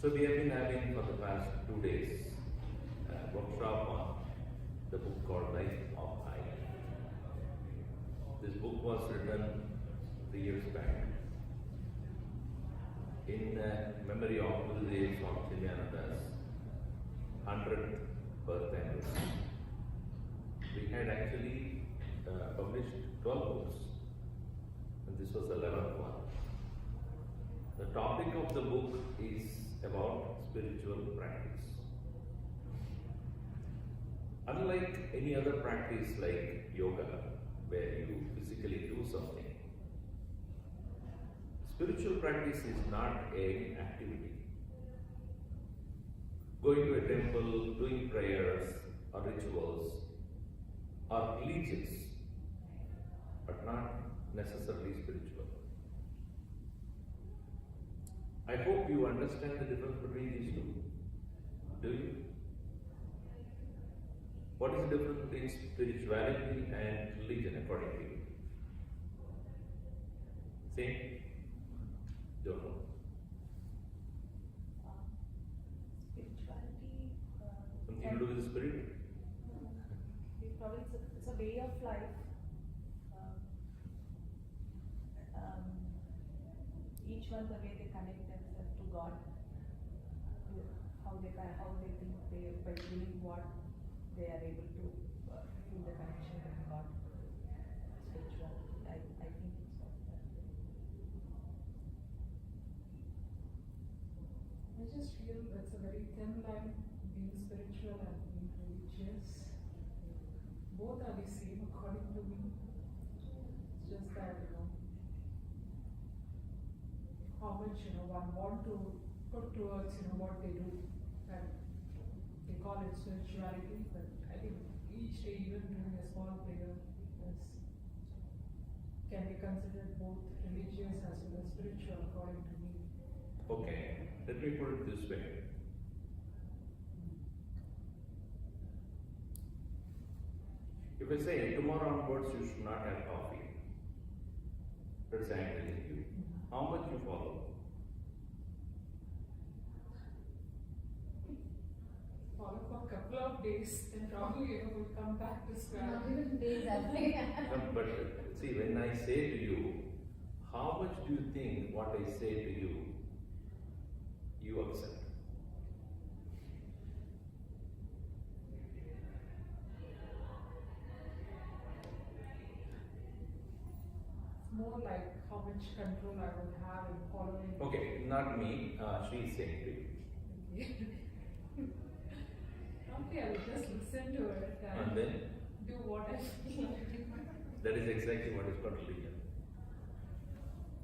So we have been having for the past 2 days a workshop on the book called Life of I. This book was written 3 years back in memory of Swami Ishwaranandaji's 100th birth anniversary. We had actually published 12 books, and this was the 11th one. The topic of the book is about spiritual practice. Unlike any other practice like yoga, where you physically do something, spiritual practice is not an activity. Going to a temple, doing prayers or rituals are religious, but not necessarily spiritual. I hope you understand the difference between these two. Do you? What is the difference between spirituality and religion according to you? Same? Don't know. Spirituality. Something to do with the spirit? Probably it's a way of life. Each one the way they connect themselves to God. How they think they by doing what they are able to feel the connection with God. Spirituality. I think it's like that. I just feel that's a very thin line, being spiritual and being religious. Both are the same according to me. It's just that, how much, one want to put towards, what they do. And they call it spirituality, but I think each day, even doing a small prayer, can be considered both religious as well as spiritual according to me. Okay, let me put it this way. If I say tomorrow onwards you should not have coffee, that's what I'm telling you. How much you follow? Follow for a couple of days, then probably we'll come back to square. Not even days, I think. No, but see, when I say to you, how much do you think what I say to you, you accept? More like how much control I will have in following. Okay, not me, she is saying to you. Okay, I will just listen to it And then? do what I feel. That is exactly what is called religion.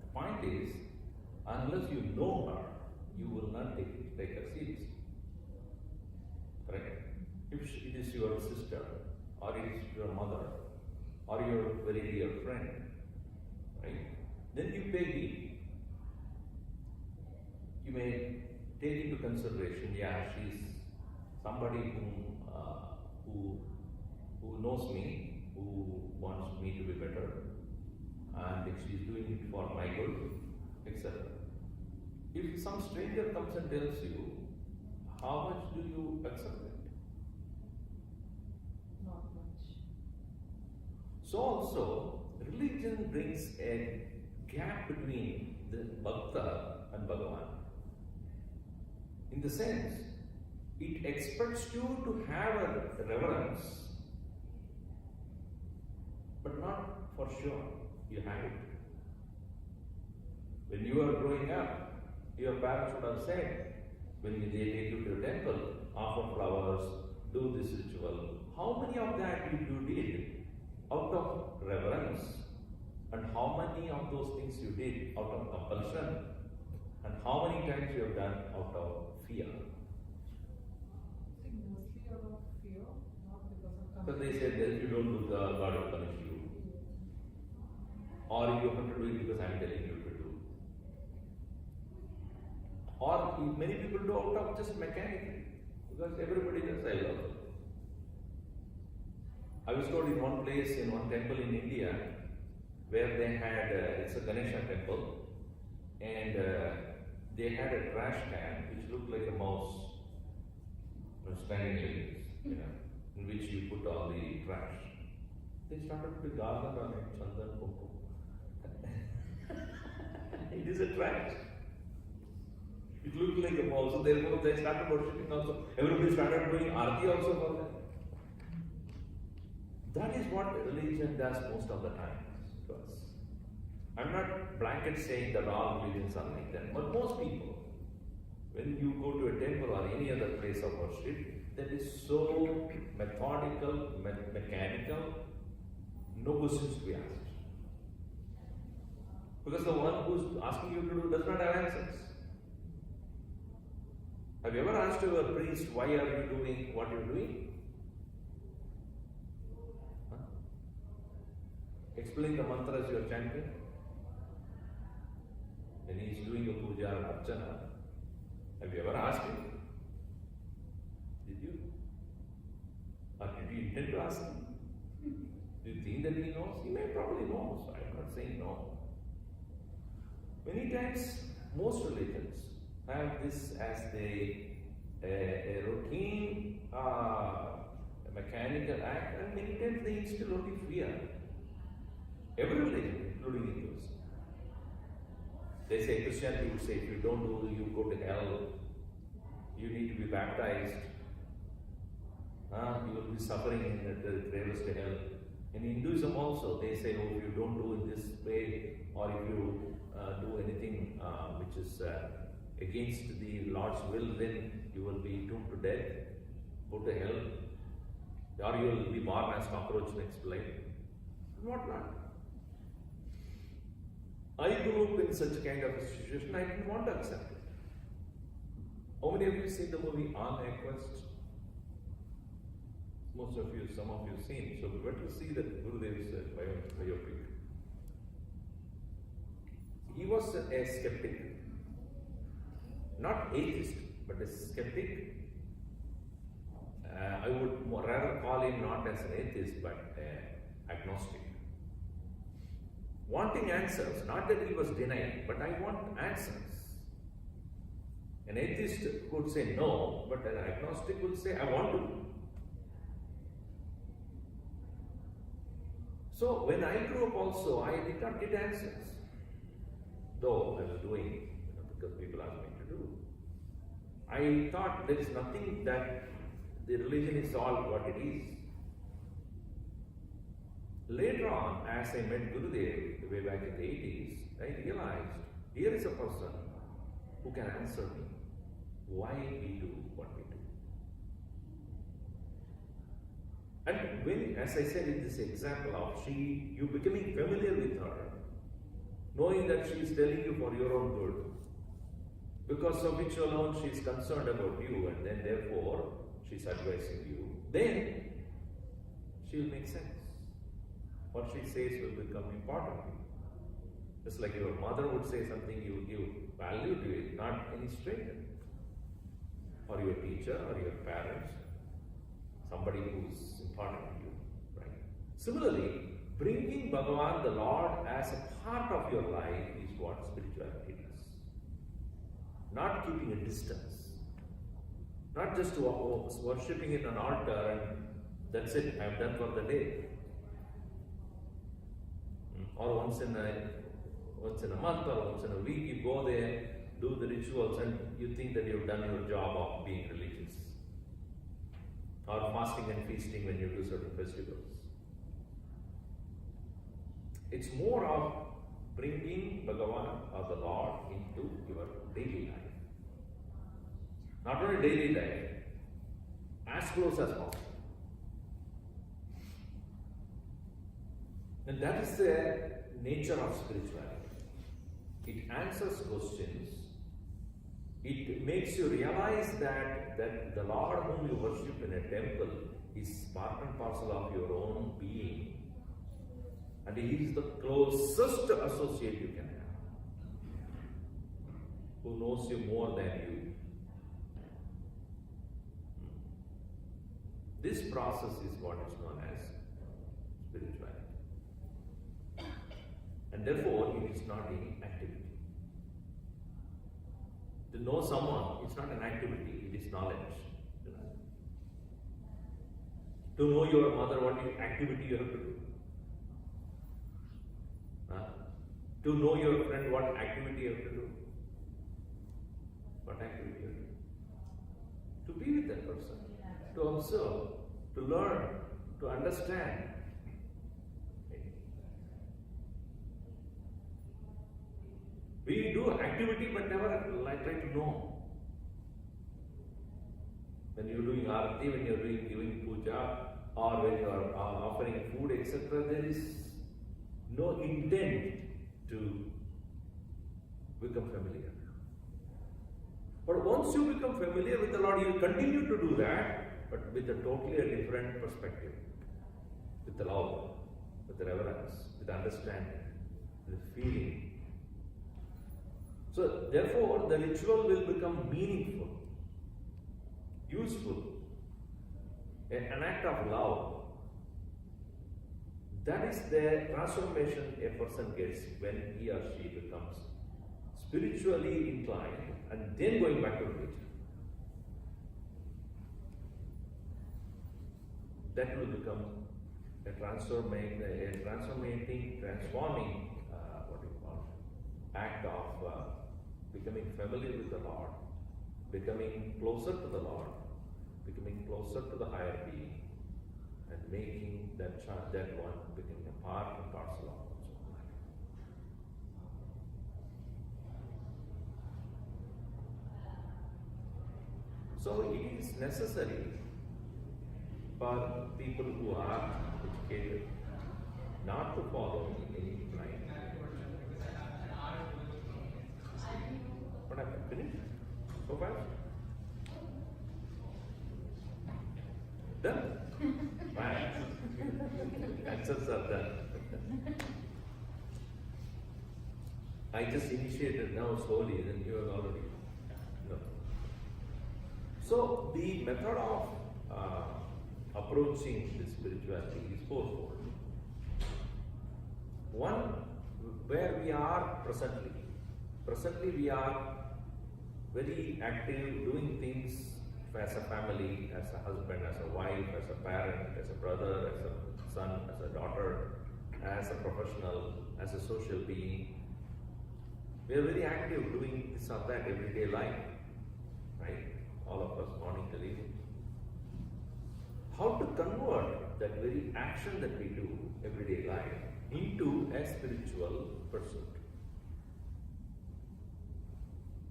The point is, unless you know her, you will not take her seriously. Correct? If it is your sister, or it is your mother, or your very dear friend, right? Then you pay heed. You may take into consideration, yeah, she's somebody who knows me, who wants me to be better, and if she's doing it for my good, etc. If some stranger comes and tells you, how much do you accept it? Not much. So also, religion brings a gap between the Bhakta and Bhagavan. In the sense, it expects you to have a reverence, but not for sure you have it. When you are growing up, your parents would have said, when they take you to a temple, offer flowers, do this ritual. How many of that you did out of reverence? And how many of those things you did out of compulsion? And how many times you have done out of fear? I think mostly out of fear, not because of So they said that if you don't do the God will punish you. Or you have to do it because I am telling you to do. Or many people do out of just mechanically, because everybody does I love. I was told in one place, in one temple in India, where they had, it's a Ganesha temple, and they had a trash can which looked like a mouse standing like this, in which you put all the trash. They started to garland on it, chandan, kumkum. It is a trash. It looked like a mouse, so therefore they started worshipping also. Everybody started doing arti also for them. That is what religion does most of the time to us. I'm not blanket saying that all religions are like that, but most people, when you go to a temple or any other place of worship, that is so methodical, mechanical, no questions to be asked. Because the one who's asking you to do does not have answers. Have you ever asked your priest, why are you doing what you're doing? Huh? Explain the mantras you're chanting. When he's doing a puja or archana, have you ever asked him? Did you? Or did you intend to ask him? Do you think that he knows? He may probably know, so I'm not saying no. Many times, most religions have this as a routine, a mechanical act, and many times they instill only fear. Every religion, including Hindus. They say, Christianity would say, if you don't do, you go to hell. You need to be baptized. You will be suffering in the gravest hell. In Hinduism also, they say, oh, if you don't do in this way, or if you do anything which is against the Lord's will, then you will be doomed to death, go to hell, or you will be born as cockroach next life, and whatnot. I grew up in such a kind of a situation, I didn't want to accept it. How many of you seen the movie On a Quest? Most of you, some of you seen. So we went to see that Gurudev's biopic. He was a skeptic. Not atheist, but a skeptic. I would rather call him not as an atheist, but agnostic. Wanting answers, not that he was denying, but I want answers. An atheist would say no, but an agnostic would say, I want to. So when I grew up also, I did not get answers. Though I was doing, because people asked me to do. I thought there is nothing that the religion is all what it is. Later on, as I met Gurudev way back in the 80s, I realized here is a person who can answer me why we do what we do. And when, as I said in this example of you becoming familiar with her, knowing that she is telling you for your own good, because of which alone she is concerned about you, and then therefore she is advising you, then she will make sense. What she says will become important. Just like your mother would say something, you give value to it, not any stranger. Or your teacher, or your parents, somebody who's important to you, right? Similarly, bringing Bhagavan, the Lord, as a part of your life is what spirituality does. Not keeping a distance. Not just worshipping in an altar and that's it, I'm done for the day. Or once in a month or once in a week you go there, do the rituals and you think that you've done your job of being religious. Or fasting and feasting when you do certain festivals. It's more of bringing Bhagavan or the Lord into your daily life. Not only daily life, as close as possible. And that is the nature of spirituality. It answers questions. It makes you realize that the Lord whom you worship in a temple is part and parcel of your own being. And He is the closest associate you can have, who knows you more than you. This process is what is known as spirituality. And therefore, it is not any activity. To know someone, it's not an activity, it is knowledge. You know. To know your mother, what activity you have to do. To know your friend, what activity you have to do. What activity you have to do. To be with that person, to observe, to learn, to understand. We do activity but never try to know. When you're doing arati, when you're giving puja, or when you are offering food, etc., there is no intent to become familiar. But once you become familiar with the Lord, you continue to do that, but with a totally different perspective. With the love, with the reverence, with understanding, with feeling. So, therefore, the ritual will become meaningful, useful, an act of love. That is the transformation a person gets when he or she becomes spiritually inclined and then going back to religion. That will become a transforming act of becoming familiar with the Lord, becoming closer to the Lord, becoming closer to the higher being, and making that one becoming a part and parcel of one's own life. So it is necessary for people who are educated not to follow any blind. What happened? Finished? So fast? Done? Fine. Answers are done. I just initiated now slowly, then you are already. No. So the method of approaching the spirituality is fourfold. One, where we are presently. Presently we are very active, doing things as a family, as a husband, as a wife, as a parent, as a brother, as a son, as a daughter, as a professional, as a social being. We are very active doing this or that everyday life, right? All of us, morning till evening. How to convert that very action that we do everyday life into a spiritual pursuit?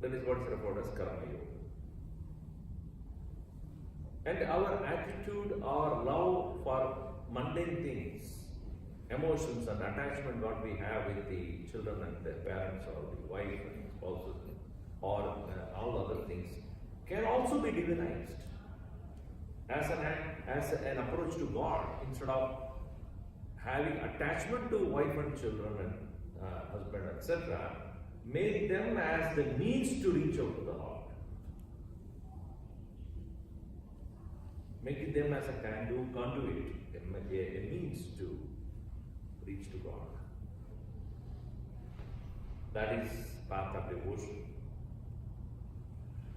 That is what is referred as karma yoga. And our attitude, our love for mundane things, emotions and attachment what we have with the children and their parents or the wife and spouses or all other things can also be divinized as an approach to God. Instead of having attachment to wife and children and husband, etc., make them as the means to reach out to the Lord. Making them as a conduit, a means to reach to God. That is path of devotion.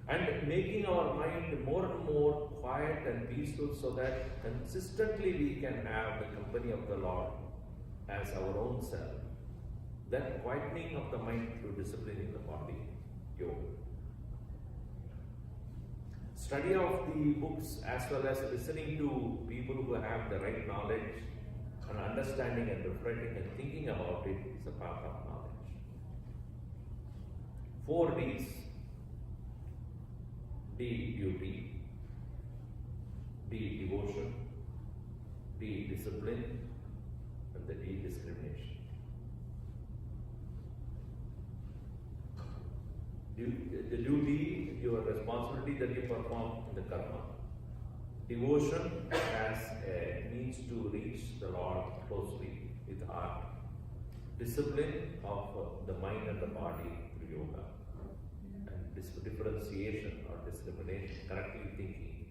And making our mind more and more quiet and peaceful so that consistently we can have the company of the Lord as our own self. That quietening of the mind through discipline in the body, yoga. Study of the books as well as listening to people who have the right knowledge and understanding and reflecting and thinking about it is a path of knowledge. 4 Ds. D, duty. D, devotion. D, discipline. And the D, discrimination. The duty, your responsibility that you perform in the karma. Devotion as a means to reach the Lord closely with heart. Discipline of the mind and the body through yoga. And differentiation or discrimination, correctly thinking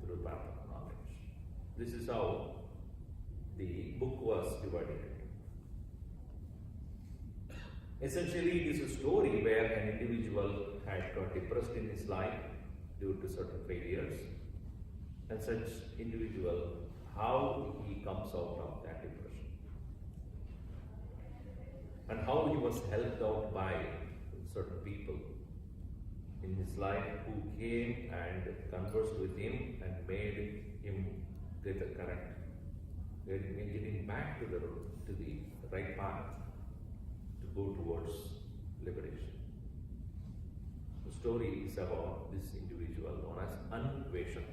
through path of knowledge. This is how the book was divided. Essentially, it is a story where an individual had got depressed in his life due to certain failures, and such individual, how he comes out of that depression, and how he was helped out by certain people in his life who came and conversed with him and made him get the correct, getting back to the right path to go towards liberation. The story is about this individual known as Anveshak.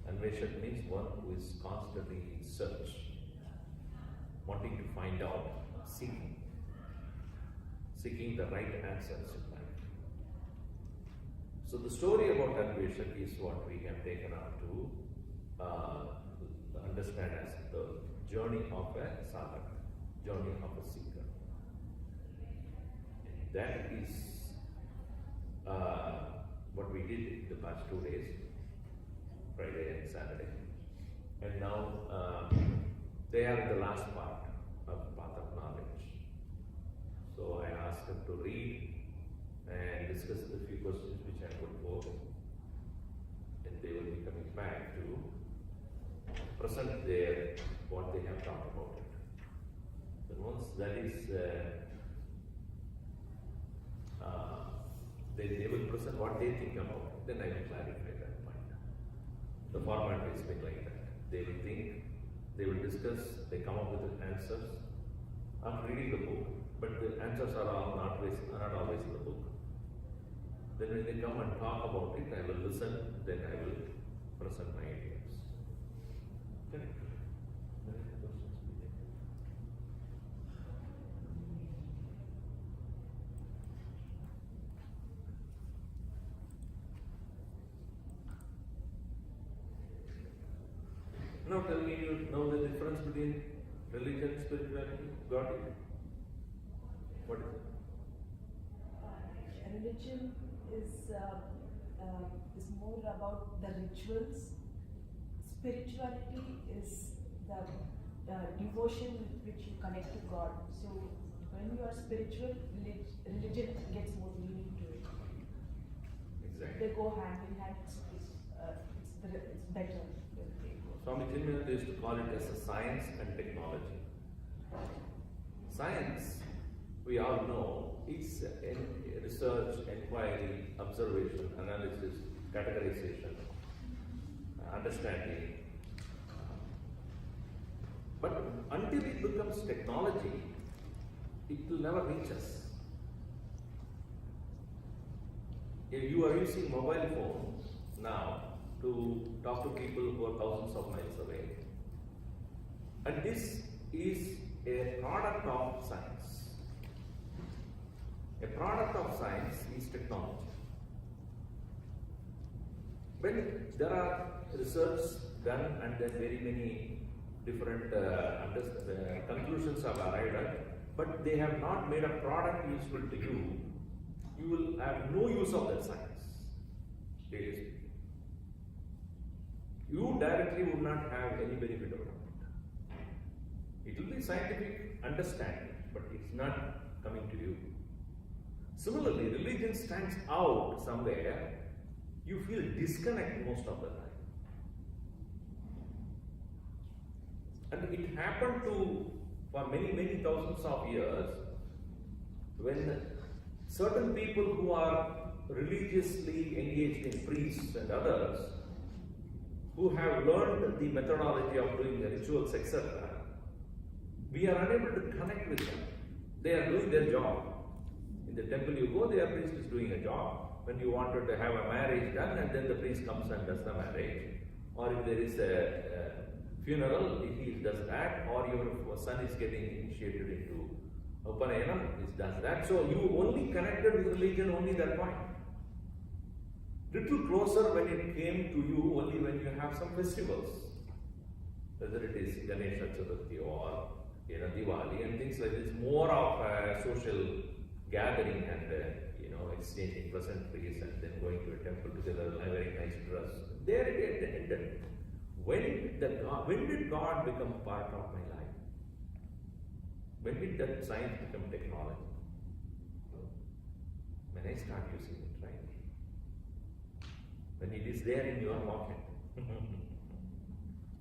Anveshak means one who is constantly in search, wanting to find out, seeking the right answers in life. So the story about Anveshak is what we have taken up to understand as the journey of a sadhaka, journey of a seeker. That is what we did in the past 2 days, Friday and Saturday. And now they are in the last part of Path of Knowledge. So I asked them to read and discuss the few questions which I put forth, and they will be coming back to present what they have talked about it. Then once that is, they will present what they think about it, then I will clarify that point. The format is been like that. They will think, they will discuss, they come up with the answers after reading the book, but the answers are not always in the book. Then when they come and talk about it, I will listen, then I will present my ideas. Correct. Now tell me, you know the difference between religion and spirituality? Got it? What is it? Religion is more about the rituals. Spirituality is the devotion with which you connect to God. So when you are spiritual, religion gets more meaning to it. Exactly. They go hand in hand. It's better when they go. Swami Chinmaya used to call it as a science and technology. Science, we all know, is research, inquiry, observation, analysis, categorization, understanding. But until it becomes technology, it will never reach us. If you are using mobile phones now to talk to people who are thousands of miles away, and this is a product of science. A product of science is technology. When there are research done and then very many different conclusions are arrived at, but they have not made a product useful to you, you will have no use of that science. Seriously. You directly would not have any benefit out of it. It will be scientific understanding, but it's not coming to you. Similarly, religion stands out somewhere, you feel disconnect most of the time. And it happened for many thousands of years, when certain people who are religiously engaged in priests and others, who have learned the methodology of doing the rituals, etc., we are unable to connect with them. They are doing their job. In the temple you go, their priest is doing a job. When you wanted to have a marriage done, and then the priest comes and does the marriage. Or if there is a funeral, he does that. Or your son is getting initiated into Upanayanam, he does that. So you only connected with religion only that point. Little closer when it came to you only when you have some festivals. Whether it is Ganesha Chaturthi or Diwali and things like this, more of a social gathering and exchanging pleasantries and then going to a temple together, wearing nice dress. There it ended. When did God become part of my life? When did that science become technology? when I start using it, right? When it is there in your pocket.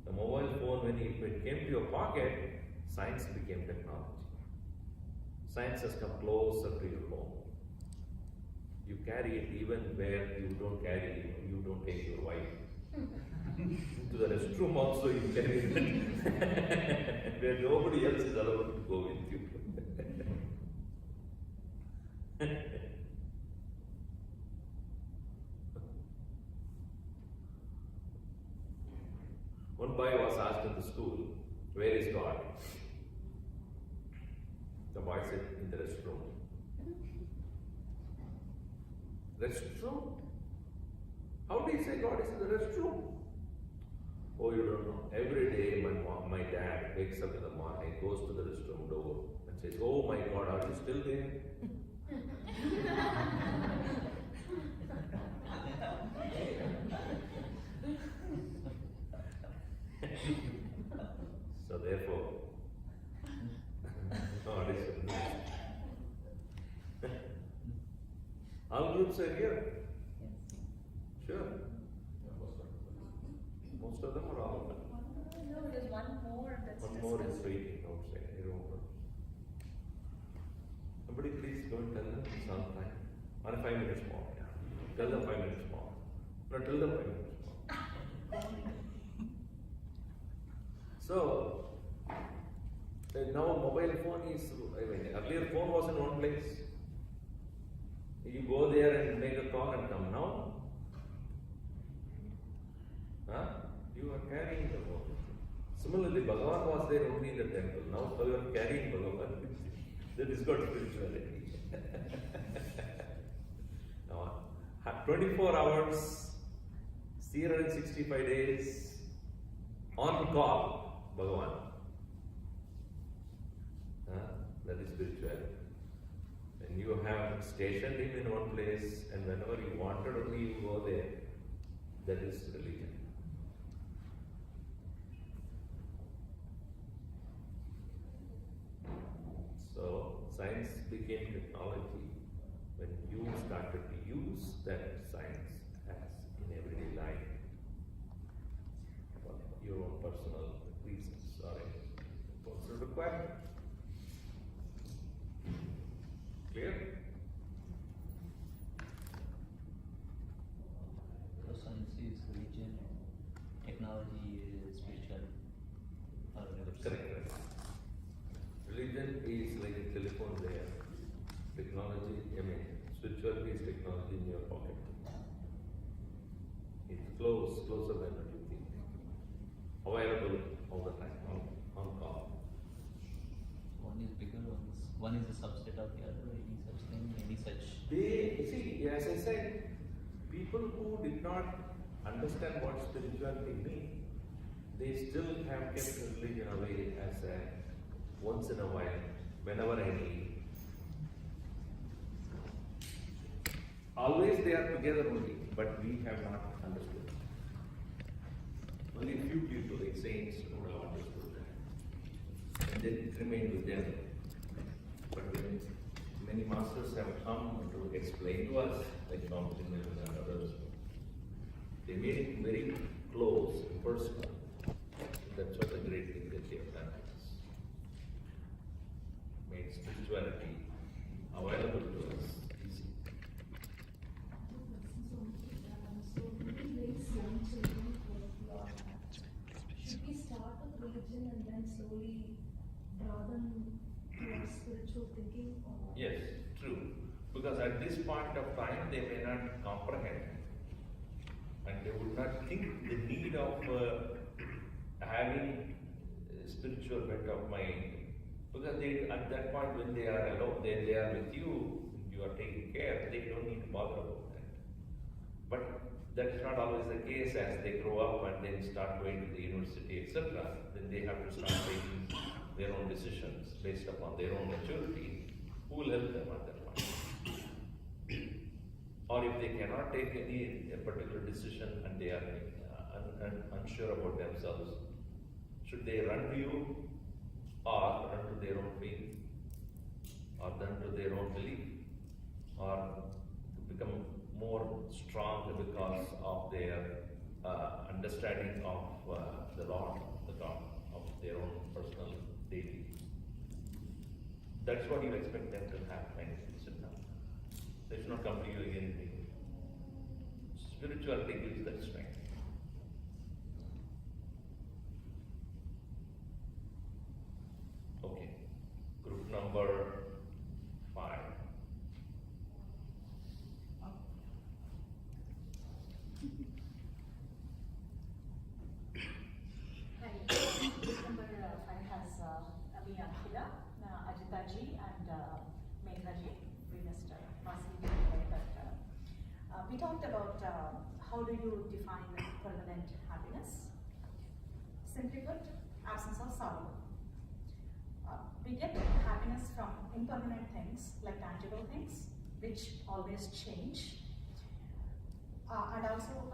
The mobile phone, when it came to your pocket, science became technology. Science has come closer to your home. You carry it even where you don't carry, you don't take your wife. To the restroom also you carry it. Where nobody else is allowed to go with you. One boy was asked in the school, where is God? The boy said, in the restroom. Restroom? How do you say God is in the restroom? Oh, you don't know. Every day my dad wakes up in the morning, goes to the restroom door and says, oh my God, are you still there? So therefore, God is in the restroom. All groups are here? Sure. Most of them or all of them? No, there's one more that's One more is discussed. waiting outside. I don't know. Somebody please go and tell them it's on time. Only 5 minutes more. Yeah. Tell them 5 minutes more. No, tell them 5 minutes more. So, now mobile phone is, earlier phone was in one place. You go there and make a call and come now. Huh? You are carrying the phone. Similarly, Bhagavan was there only in the temple. Now you are carrying Bhagavan. That is called spirituality. Now, 24 hours, 365 days, on call, Bhagavan. That is spirituality. And you have stationed him in one place, and whenever you wanted only you go there. That is religion. So, science became technology when you started to use that science as in everyday life for your own personal reasons or personal requirement. Clear? So science is religion, technology is spirituality. Correct. Religion is like a telephone there. Technology, spirituality is technology in your pocket. It's closer than what you think. Available all the time, on call. One is bigger, one is a subset of the other, any such thing, any such. They, see, as I said, people who did not understand what spirituality means, they still have kept religion away as a once in a while, whenever I need. Always they are together only, but we have not understood. Only a few people, like saints, would have understood that. And then it remained with them. But when many masters have come to explain to us, like Swami Ishwaranandaji and others, they made it very close, personal. That's what the great thing that they have done is. Made spirituality available to us easy. Should we start with religion and then slowly broaden towards spiritual thinking? Or? Yes, true. Because at this point of time, they may not comprehend. And they would not think the need of having spiritual bent of mind. Because they, at that point when they are alone, they are with you, you are taking care, they don't need to bother about that. But that's not always the case as they grow up and then start going to the university, etc. Then they have to start making their own decisions based upon their own maturity. Who will help them at that point? Or if they cannot take a particular decision and they are unsure about themselves, should they run to you or run to their own faith or run to their own belief or become more strong because of their understanding of the Lord, the God, of their own personal deity. That's what you expect them to have when you sit down. They should not come to you again and again. Spirituality gives that strength. Okay. Group number 5. Hi. Group number 5 has me, Akhila, Ajitaji, and Meghaji. We missed Masini today, but we talked about how do you define permanent happiness. Simply put, absence of sorrow. We get happiness from impermanent things, like tangible things, which always change. And also,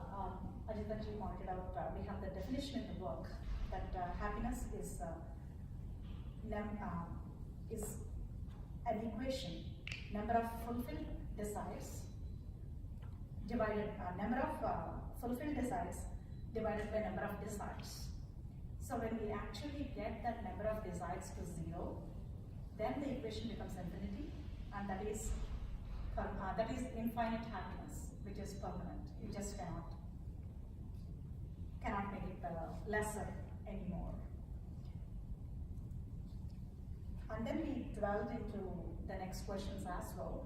Ajitaji pointed out, we have the definition in the book that happiness is an equation, number of fulfilled desires divided, number of fulfilled desires divided by number of desires. So when we actually get that number of desires to 0, then the equation becomes infinity, and that is infinite happiness, which is permanent. You just cannot make it lesser anymore. And then we dwelled into the next questions as well.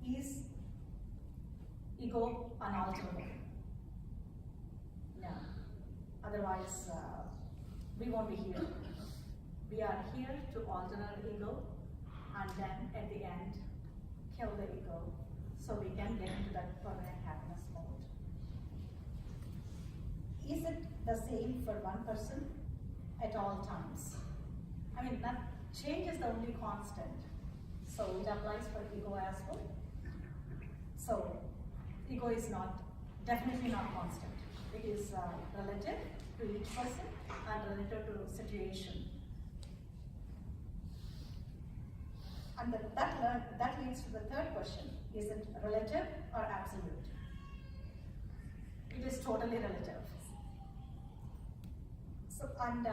Is ego unalterable? No. Otherwise, we won't be here. We are here to alter our ego, and then at the end, kill the ego, so we can get into that permanent happiness mode. Is it the same for one person at all times? I mean, that change is the only constant. So it applies for ego as well. So ego is definitely not constant. It is relative to each person and relative to situation. And that leads to the third question. Is it relative or absolute? It is totally relative. So, and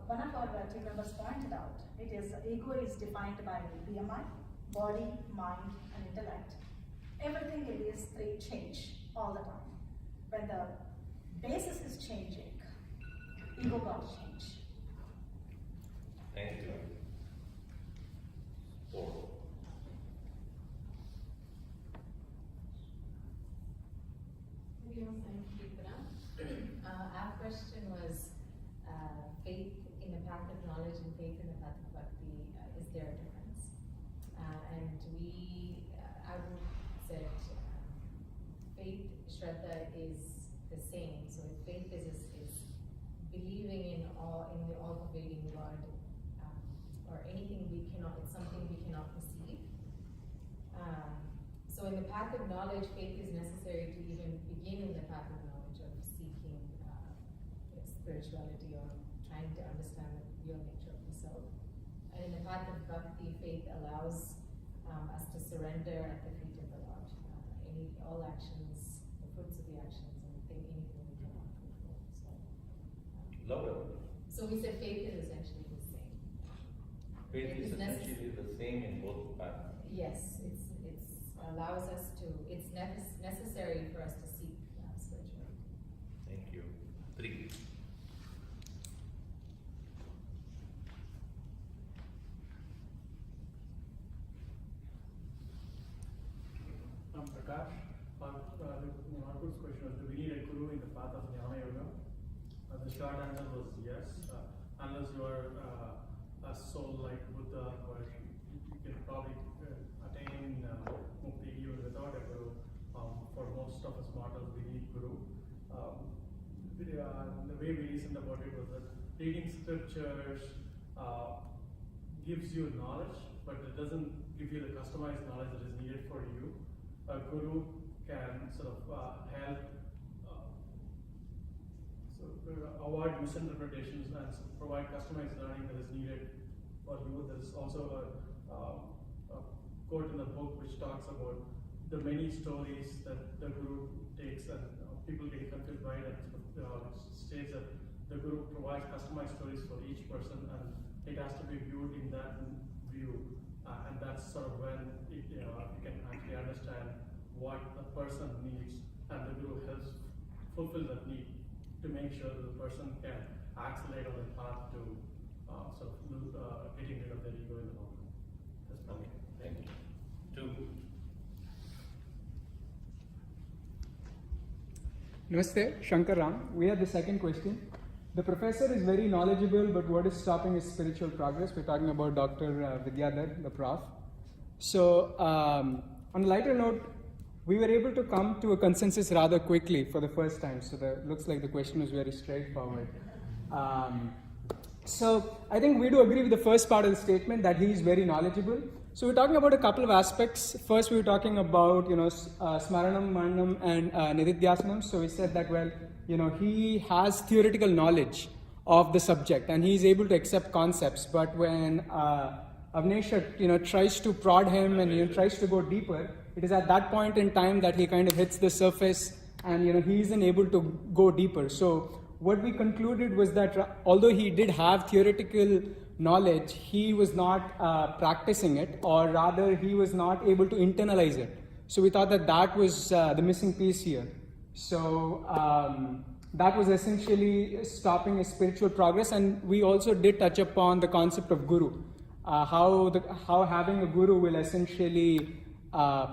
one of our team members pointed out, ego is defined by BMI, body, mind, and intellect. Everything in these three change all the time. When the basis is changing, ego got to change. Thank you. 4. Our question was faith in the path of knowledge and faith in the path of bhakti. Is there a difference? And I would said faith, Shraddha is the same. So if faith is believing in the all-pervading God, or anything it's something we cannot perceive. So in the path of knowledge, faith is necessary to even begin in the path of knowledge of seeking spirituality or trying to understand the real nature of the self. And in the path of bhakti, faith allows us to surrender at the feet of the Lord. All actions, the fruits of the actions, anything we cannot control. Love it. So we said faith is essentially the same. Faith is essentially the same in both paths. Yes, it's allows us to. It's necessary for us to seek spirituality. Thank you. 3. Prakash, Marco's question was, do we need a guru in the path of Jnana Yoga? The short answer was yes, unless you are a soul like Buddha, or you can probably attain mukti even without a guru. For most of us mortals, we need guru. The way we reasoned about it was that reading scriptures gives you knowledge, but it doesn't give you the customized knowledge that is needed for you. A guru can sort of help avoid misinterpretations and provide customized learning that is needed for you. There is also quote in the book which talks about the many stories that the Guru takes, and people get confused by it. States that the Guru provides customized stories for each person, and it has to be viewed in that view, and that's sort of when you can actually understand what the person needs, and the Guru helps fulfill that need to make sure that the person can accelerate on the path to getting rid of their ego in the moment. That's Okay, thank you. Two. Namaste, Shankar Ram. We have the second question. The professor is very knowledgeable, but what is stopping his spiritual progress? We're talking about Dr. Vidyadhar, the prof. So, on a lighter note, we were able to come to a consensus rather quickly for the first time. So, looks like the question was very straightforward. So, I think we do agree with the first part of the statement that he is very knowledgeable. So, we're talking about a couple of aspects. First, we were talking about, Smaranam, Manam, and Nididhyasanam. So, we said that, well, he has theoretical knowledge of the subject and he is able to accept concepts. But when Avnesha, tries to prod him and tries to go deeper, it is at that point in time that he kind of hits the surface and, he isn't able to go deeper. So, what we concluded was that although he did have theoretical knowledge, he was not practicing it, or rather he was not able to internalize it. So we thought that was the missing piece here. So that was essentially stopping his spiritual progress, and we also did touch upon the concept of guru, how having a guru will essentially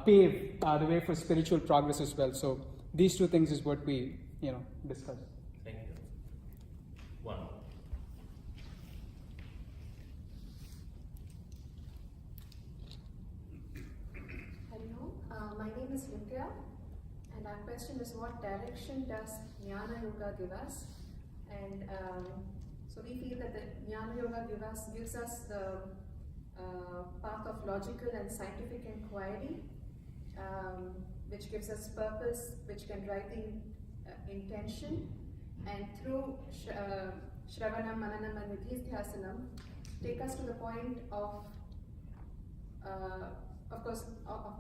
pave the way for spiritual progress as well. So these two things is what we discussed. Thank you. One. Hello, my name is Nitya, and our question is, what direction does Jnana Yoga give us? And so we feel that the Jnana Yoga gives us the path of logical and scientific inquiry, which gives us purpose, which can drive the intention, and through Shravanam, Mananam, and Nididhyasanam, take us to the point of course,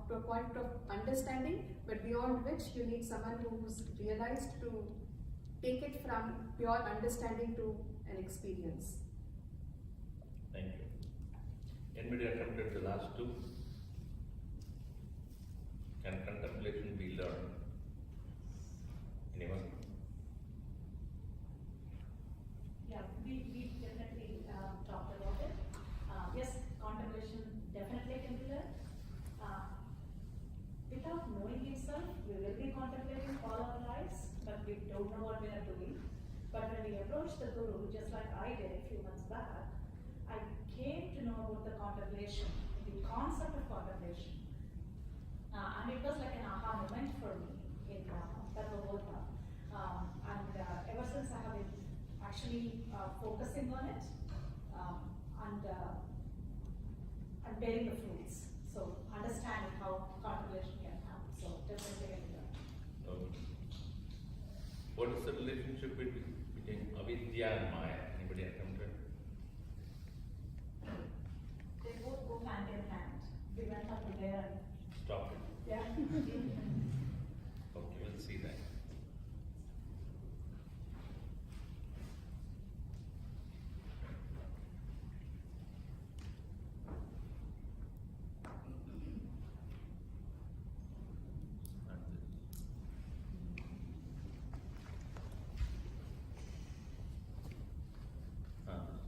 to a point of understanding, but beyond which you need someone who's realized to take it from pure understanding to an experience. Thank you. Anybody attempted the last two? Can contemplation be learned? Anyone? Yeah, we definitely talked about it. Yes, contemplation definitely can be learned. Without knowing himself, we will be contemplating all our lives, but we don't know what we are doing. But when we approach the Guru, just like I did a few months back, I came to know about the contemplation, the concept of contemplation. And it was like an aha moment for me in Tattva. And ever since I have been actually focusing on it and bearing the fruits. So understanding how contemplation can happen. So definitely can be done. Okay. What is the relationship between avidya and maya? Anybody attempted? They both go hand in hand. We went up to there and Stop it. yeah. Okay, we'll see that. Right.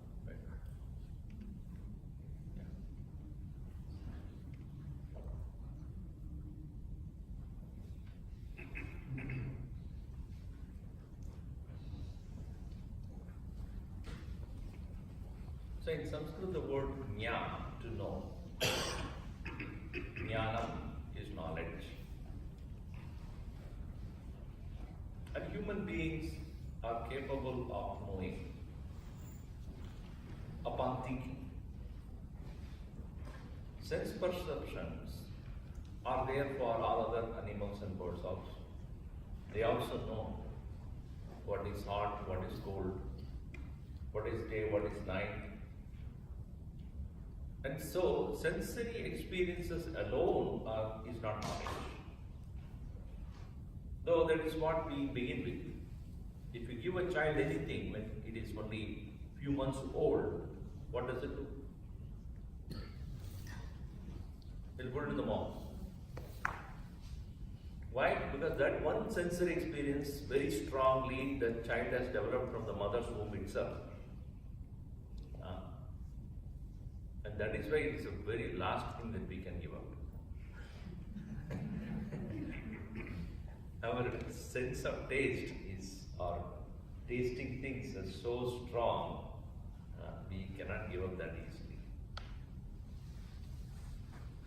Yeah. So in Sanskrit, the word jnana, to know, jnanam is knowledge. And human beings are capable of knowing upon thinking. Sense perceptions are there for all other animals and birds also. They also know what is hot, what is cold, what is day, what is night. And so, sensory experiences alone is not knowledge. Though that is what we begin with. If you give a child anything when it is only few months old, what does it do? It will put it in the mouth. Why? Because that one sensory experience very strongly the child has developed from the mother's womb itself. And that is why it is a very last thing that we can give up. Our sense of taste is, or tasting things is so strong, we cannot give up that easily.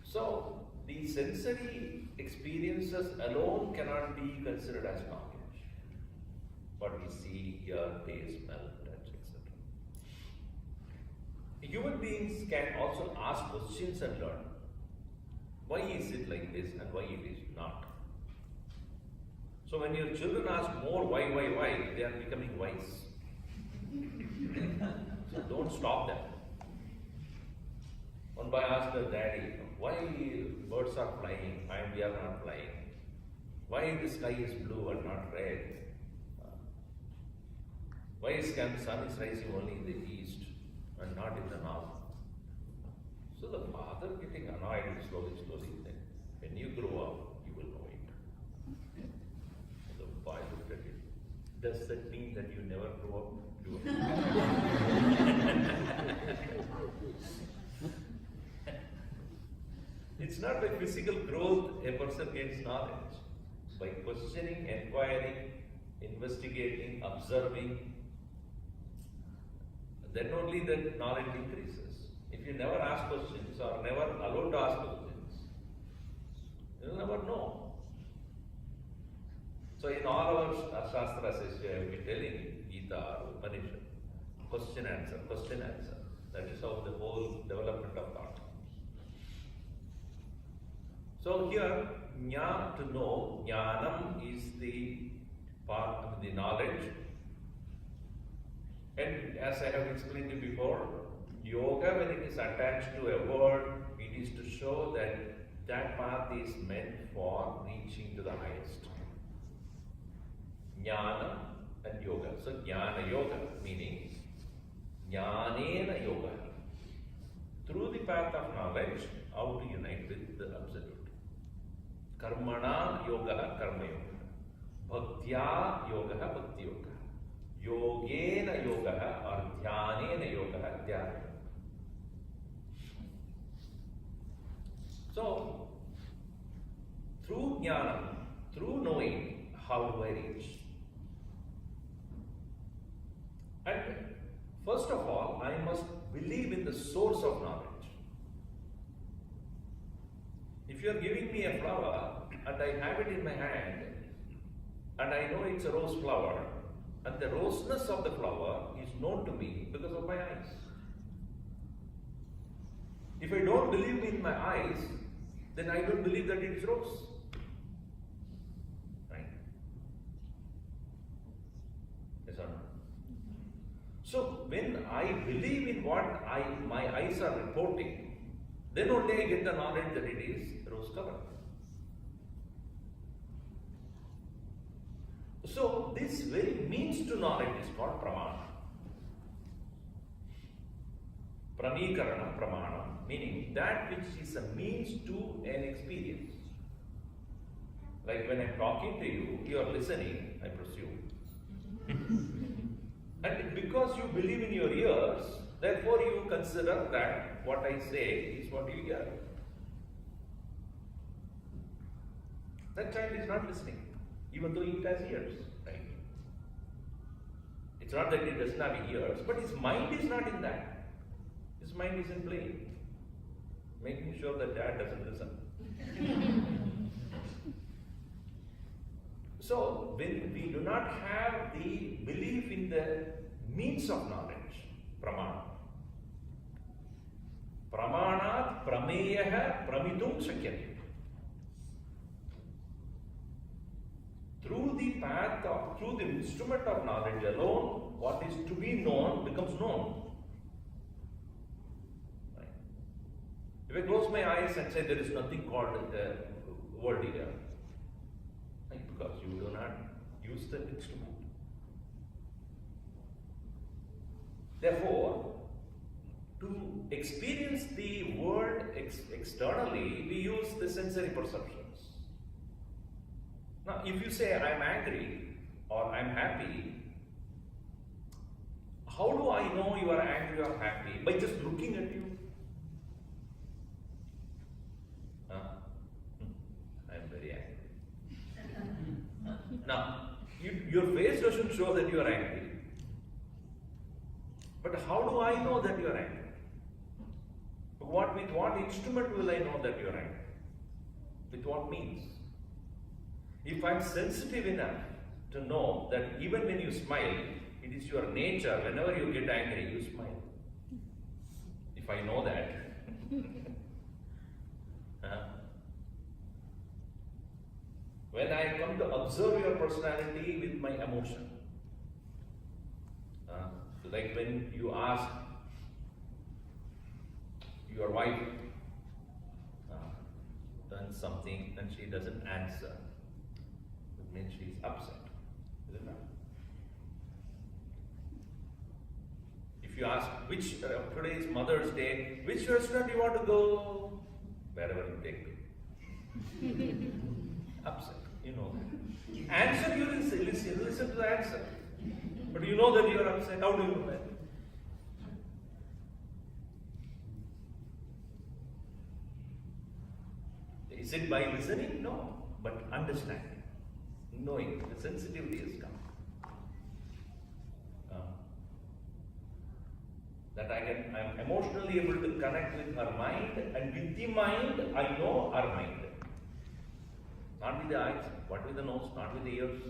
So, the sensory experiences alone cannot be considered as knowledge. What we see, hear, taste, smell, touch, etc. Human beings can also ask questions and learn. Why is it like this and why it is not? So when your children ask more why, they are becoming wise. So don't stop them. One boy asked her daddy, why birds are flying and we are not flying? Why the sky is blue and not red? Why is the sun is rising only in the east and not in the north? So the father getting annoyed slowly said, when you grow up, you will know it. The boy looked at it. Does that mean that you never grow up? It's not by physical growth a person gains knowledge. By questioning, inquiring, investigating, observing, then only the knowledge increases. If you never ask questions or never allowed to ask questions, you will never know. So in all our Shastras, as I have been telling, Gita or Upanishad, question answer. That is how the whole development of thought. So here, jnana, to know, jnanam is the part of the knowledge. And as I have explained to you before, yoga, when it is attached to a word, it is to show that that path is meant for reaching to the highest. Jnana and yoga. So jnana yoga, meaning jnanena yoga. Through the path of knowledge, how to unite with the Absolute. Karmana yoga, karma yoga. Bhaktya yoga, bhakti yoga. Yogena yoga or dhyanena yoga, dhyana. So, through jnana, through knowing, how do I reach? And first of all, I must believe in the source of knowledge. If you are giving me a flower and I have it in my hand and I know it's a rose flower, and the roseness of the flower is known to me because of my eyes. If I don't believe in my eyes, then I don't believe that it is rose. Right? Yes or no? So when I believe in what my eyes are reporting, then only I get the knowledge that it is rose color. So this very means to knowledge is called pramana. Pramikarana, pramana, meaning that which is a means to an experience. Like when I am talking to you, you are listening, I presume. And because you believe in your ears, therefore you consider that what I say is what you hear. That child is not listening, even though it has ears, right? It's not that it doesn't have ears, but his mind is not in that. His mind is in playing, making sure that dad doesn't listen. So, when we do not have the belief in the means of knowledge, pramana. Pramanat prameyaha pramitum shakyate. Through the path of, through the instrument of knowledge alone, what is to be known becomes known. Right? I close my eyes and say there is nothing called world here, because you do not use the instrument. Therefore, to experience the world externally, we use the sensory perceptions. Now, if you say I am angry or I am happy, how do I know you are angry or happy? By just looking at you. I am very angry. Now, your face doesn't show that you are angry. But how do I know that you are angry? With what instrument will I know that you are angry? With what means? If I am sensitive enough to know that even when you smile, it is your nature, whenever you get angry, you smile. If I know that. When I come to observe your personality with my emotion, like when you ask your wife done something and she doesn't answer, it means she is upset, isn't it? If you ask which today is Mother's Day, which restaurant you want to go, wherever you take me. Upset, you know that. Answer, you listen to the answer. But you know that you are upset. How do you know that? Is it by listening? No. But understanding. Knowing. The sensitivity has come. That I'm emotionally able to connect with her mind, and with the mind, I know her mind. Not with the eyes, not with the nose, not with the ears.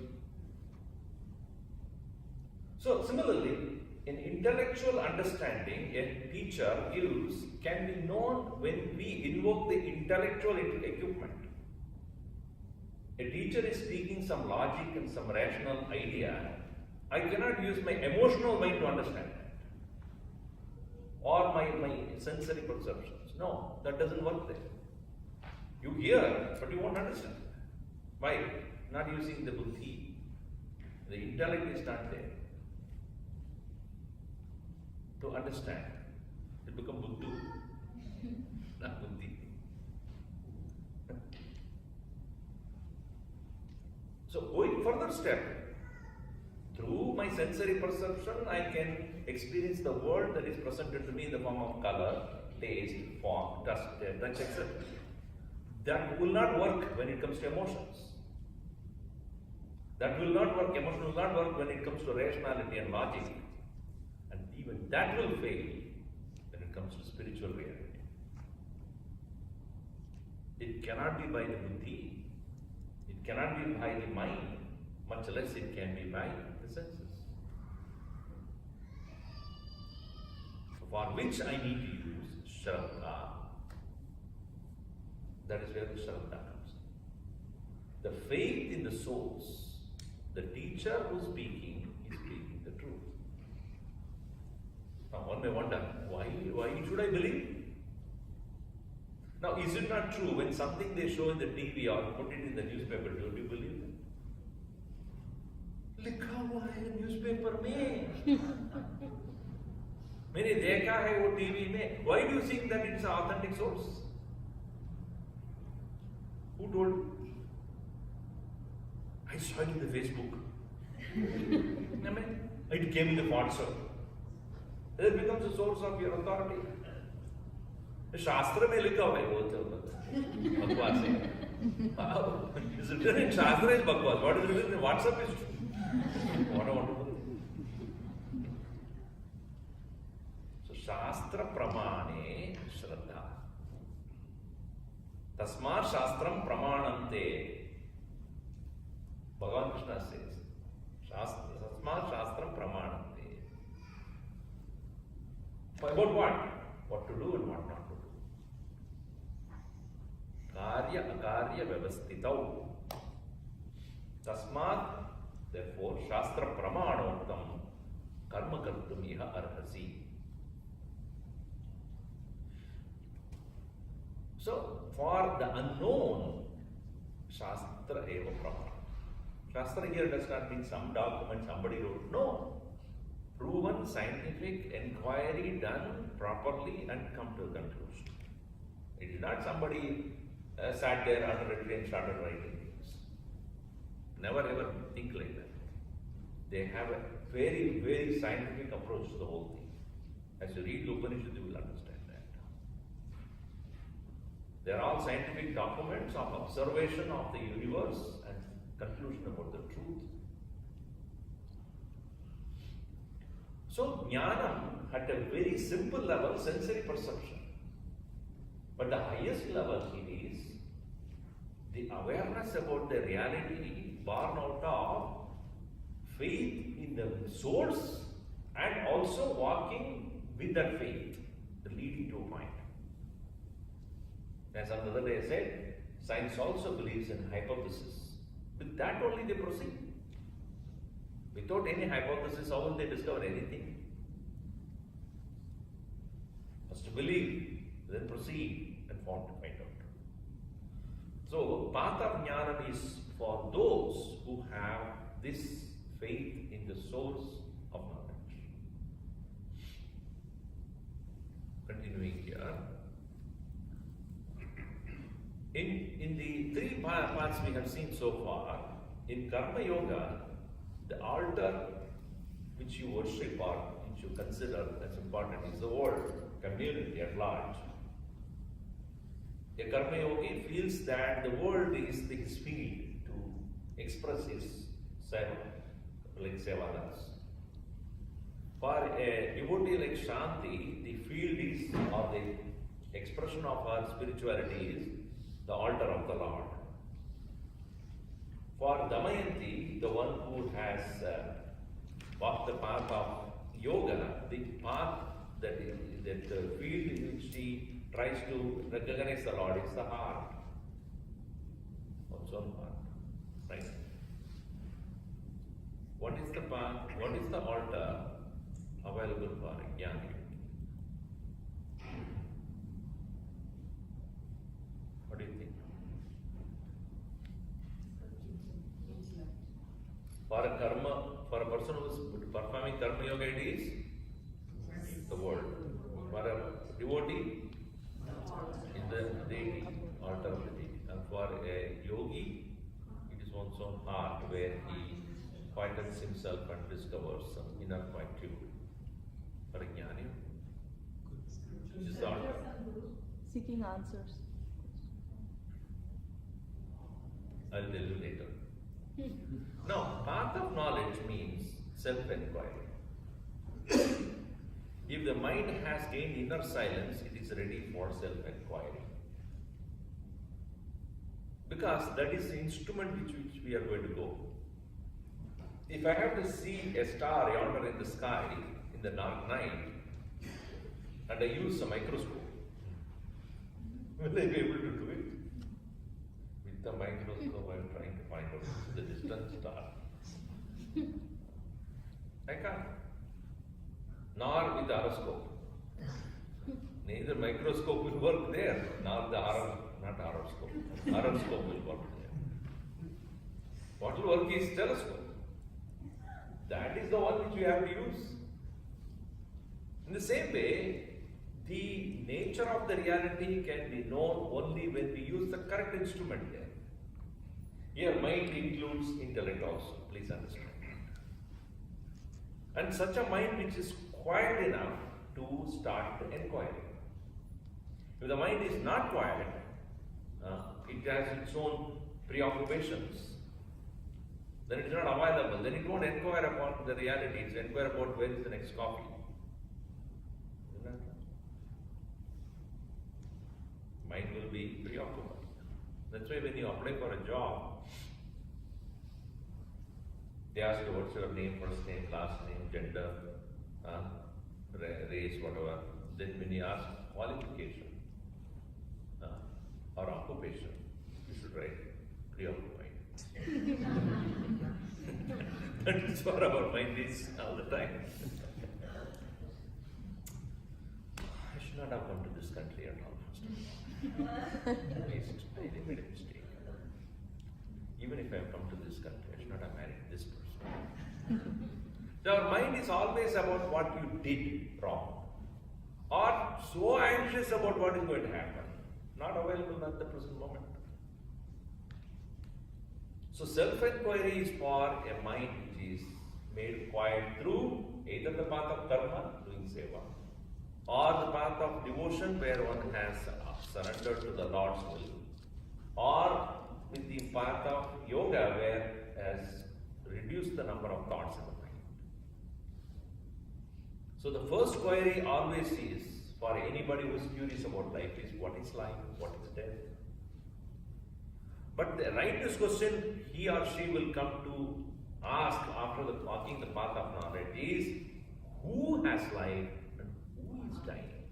So similarly, in intellectual understanding, a teacher gives can be known when we invoke the intellectual equipment. A teacher is speaking some logic and some rational idea. I cannot use my emotional mind to understand that. Or my sensory perceptions. No, that doesn't work there. You hear, but you won't understand. Why? Not using the buddhi. The intellect is not there. To understand, it becomes buddhu, not buddhi. So going further step, through my sensory perception, I can experience the world that is presented to me in the form of color, taste, form, touch, etc. That will not work when it comes to emotions. That will not work, emotion will not work when it comes to rationality and logic. And even that will fail when it comes to spiritual reality. It cannot be by the buddhi. It cannot be by the mind, much less it can be by the senses. So for which I need to use Shraddha. That is where the Shraddha comes in. The faith in the source. The teacher who is speaking the truth. Now one may wonder, why should I believe? Now is it not true when something they show in the TV or put it in the newspaper, don't you believe it? लिखा हुआ है newspaper में. मैंने देखा है वो TV में. Why do you think that it's an authentic source? Who told you? I saw it in the Facebook. I mean, it came in the WhatsApp. It becomes a source of your authority. शास्त्र में लिखा हुआ है वो तो बकवास है. Is it written in Shastra is बकवास. What is written in WhatsApp is true. What I want to believe. So Shastra pramane Shraddha. Tasmat Shastram pramanante. Bhagavan Krishna says, Tasmat Shastram pramanante. About what? What to do and what not to do. Karya akarya vyavastitau. Tasmat, therefore, Shastra pramanottam karma kartum iha arhasi. So, for the unknown, Shastra eva pramana. Shastra here does not mean some document somebody wrote. No. Proven scientific inquiry done properly and come to a conclusion. It is not somebody sat there under a tree and started writing things. Never ever think like that. They have a very, very scientific approach to the whole thing. As you read the Upanishad, you will understand that. They are all scientific documents of observation of the universe and conclusion about the truth. So, jnanam at a very simple level, sensory perception. But the highest level it is the awareness about the reality born out of faith in the source and also walking with that faith, leading to a point. As on the other day I said, science also believes in hypothesis. With that only they proceed. Without any hypothesis, how will they discover anything? First to believe, then proceed and find out. So, path of jnana is for those who have this faith in the source of knowledge. Continuing here. In the three paths we have seen so far, in Karma Yoga, the altar which you worship or which you consider as important is the world, community at large. A Karma Yogi feels that the world is his field to express his seva, like Sevadas. For a devotee like Shanti, the field is, or the expression of her spirituality is the altar of the Lord. For Damayanti, the one who has walked the path of yoga, the path that the field in which she tries to recognize the Lord is the heart. One's own heart. Right? What is the path? What is the altar available for Jnana? What do you think? For a person who is performing karma yoga, it is the world. For a devotee, in the deity, altar of the deity. And for a yogi, it is one's own heart where he quietens himself and discovers some inner quietude. For a jnani, which is the altar. Seeking answers. I'll tell you later. Now, path of knowledge means self-enquiry. If the mind has gained inner silence, it is ready for self-enquiry. Because that is the instrument with which we are going to go. If I have to see a star yonder in the sky in the dark night, and I use a microscope, will I be able to do it? With the microscope, I am trying to find out the distant star. I can't. Nor with the horoscope. Neither microscope will work there, nor the horoscope. Horoscope will work there. What will work is telescope. That is the one which we have to use. In the same way, the nature of the reality can be known only when we use the correct instrument there. Here, mind includes intellect also, please understand. And such a mind which is quiet enough to start the inquiry. If the mind is not quiet, it has its own preoccupations, then it is not available. Then it won't inquire upon the reality, it will inquire about where is the next coffee. Mind will be preoccupied. That's why when you apply for a job, they ask you what's your name, first name, last name, gender, race, whatever. Then when you ask qualification or occupation, you should write preoccupied. That is what our mind is all the time. I should should not have come to this country at all, first of all. I made a mistake. Even if I have come to this country, I should not have married this person. So our mind is always about what you did wrong, or so anxious about what is going to happen, not available at the present moment. So self-inquiry is for a mind which is made quiet through either the path of karma, doing seva, or the path of devotion where one has surrendered to the Lord's will, or with the path of yoga where has reduced the number of thoughts in the mind. So the first query always is, for anybody who is curious about life, is what is life, what is death? But the righteous question he or she will come to ask after walking the path of knowledge is, who has life and who is dying?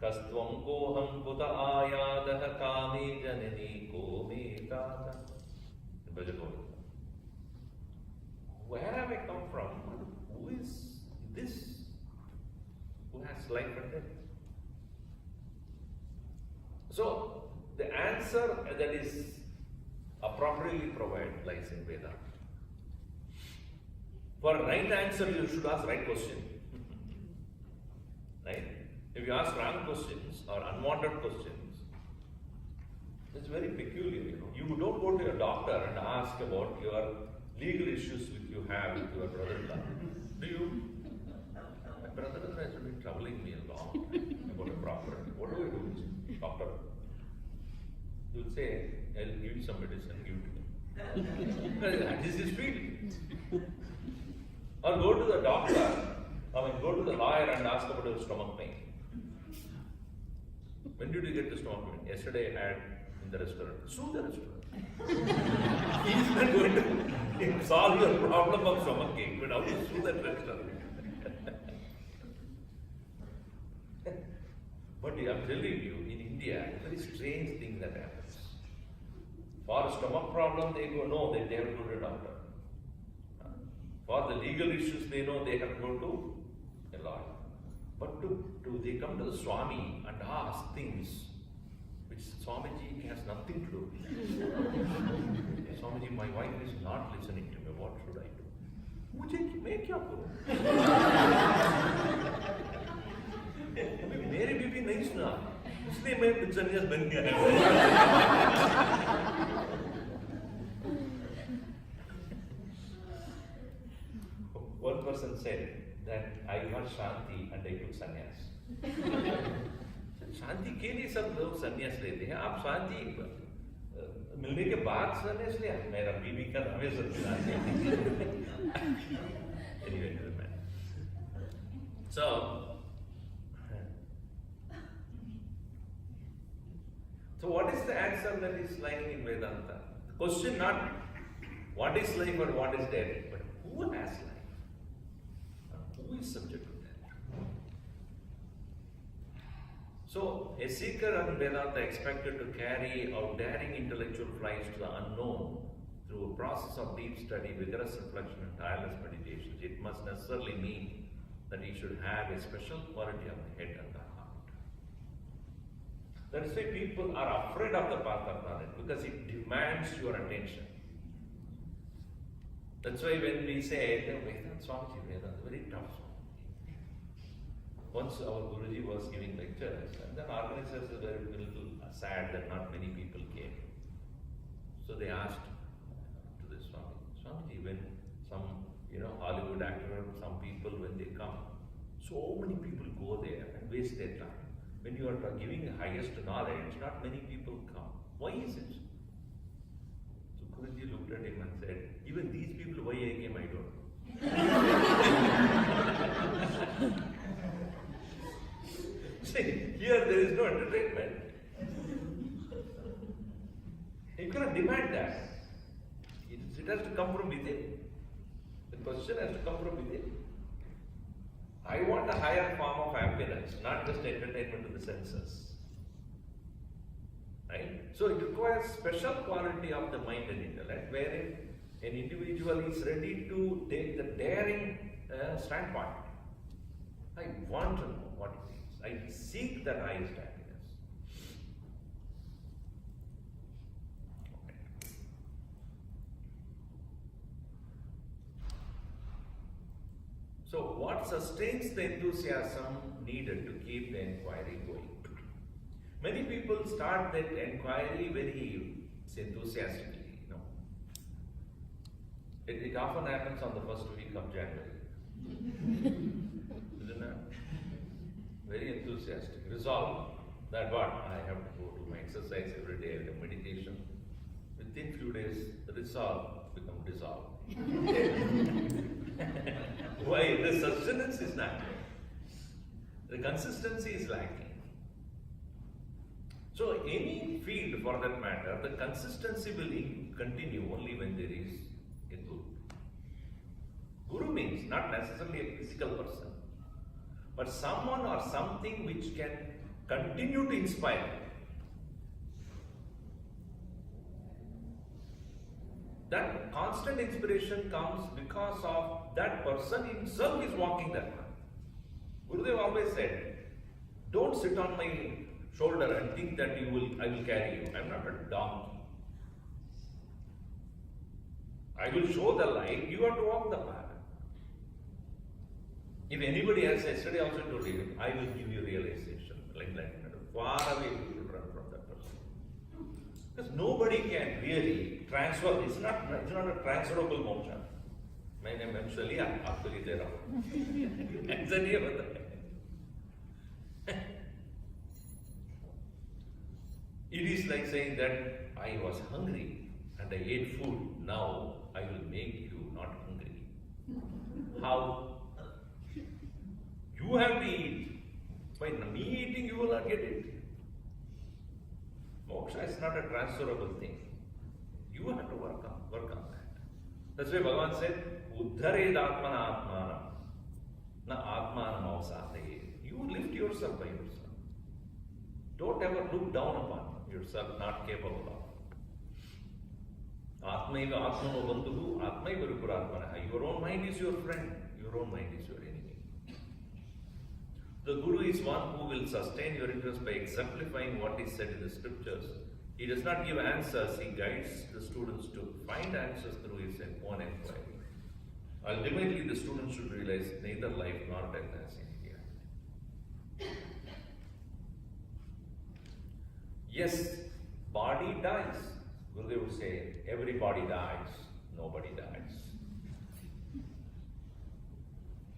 Kastvam koham kuta ayadah kami janani ko me tata. Where have I come from? Who is this? Who has life and death? So, the answer that is appropriately provided lies in Vedanta. For a right answer, you should ask right question. Right? If you ask wrong questions or unwanted questions, it's very peculiar. You don't go to your doctor and ask about your legal issues which you have with your brother-in-law. Do you? My brother-in-law has been troubling me a long time about a property. What do I do, doctor? You will say, I'll give you some medicine, give it to me. This is field. Or go to the doctor, go to the lawyer and ask about your stomach pain. When did you get the stomach pain? Yesterday I had in the restaurant. Sue the restaurant. He is not going to solve your problem of stomach ache, but how to sue that restaurant? But I'm telling you, in India, a very strange thing that happens. For a stomach problem, they go, no, they have to go to a doctor. For the legal issues, they know they have to go to a lawyer. But they come to the Swami and ask things which Swamiji has nothing to do with. Swamiji, my wife is not listening to me. What should I do? मुझे मैं क्या करूं? मेरी बीवी नहीं सुना, इसलिए मैं संन्यास बन गया. One person said that I got Shanti and I took sannyas. शांति के लिए सब लोग संन्यास लेते हैं. आप शांति मिलने के बाद संन्यास लिया. मेरा बीवी का नाम है Satyanarayana. Anyway, never mind. So what is the answer that is lying in Vedanta? The question not what is life or what is death, but who has life? Who is subject to death? So, a seeker in Vedanta expected to carry out daring intellectual flights to the unknown through a process of deep study, vigorous reflection, and tireless meditation. It must necessarily mean that he should have a special quality of the head and the heart. That is why people are afraid of the path of knowledge, because it demands your attention. That's why when we say, Vedanta Swamiji, Vedanta is very tough. Once our Guruji was giving lectures, and then organizers were a little sad that not many people came. So they asked to the Swamiji, when some Hollywood actor, some people when they come, so many people go there and waste their time. When you are giving the highest knowledge, not many people come. Why is it? So Guruji looked at him and said, even these people, why I came, I don't know. See, here there is no entertainment. You cannot demand that. It has to come from within. The question has to come from within. I want a higher form of happiness, not just entertainment to the senses. Right? So it requires special quality of the mind and intellect, wherein an individual is ready to take the daring standpoint. want to know what it is. I seek the highest happiness. Okay. So, what sustains the enthusiasm needed to keep the inquiry going? Many people start that inquiry very enthusiastically, you know. It often happens on the first week of January. Isn't it? Very enthusiastic. Resolve that what? I have to go to my exercise every day, I have meditation. Within few days, the resolve become dissolved. Why? The sustenance is not there. The consistency is lacking. So any field for that matter, the consistency will continue only when there is a guru. Guru means not necessarily a physical person, but someone or something which can continue to inspire. That constant inspiration comes because of that person himself is walking that path. Gurudev always said, don't sit on my shoulder and think that I will carry you. I am not a donkey. I will show the light, you have to walk the path. If anybody else, yesterday also told you, I will give you realization, like that. Far away you should run from that person. Because nobody can really transfer, it's not a transferable moksha. My name is Shali, actually there are. It is like saying that I was hungry and I ate food. Now I will make you not hungry. How? You have to eat. By me eating, you will not get it. Moksha is not a transferable thing. You have to work on that. That's why Bhagavan said, Uddhared Atmana Atmanam, na Atmanam Avsadhe. You lift yourself by yourself. Don't ever look down upon yourself, not capable of. Atmaiva Atmano Bandhuhu, Atmaiva Vipuratmana. Your own mind is your friend, your own mind is your enemy. The Guru is one who will sustain your interest by exemplifying what is said in the scriptures. He does not give answers, he guides the students to find answers through his own inquiry. Ultimately, the students should realize neither life nor death has any reality. Yes, body dies. Gurudev would say, every body dies, nobody dies.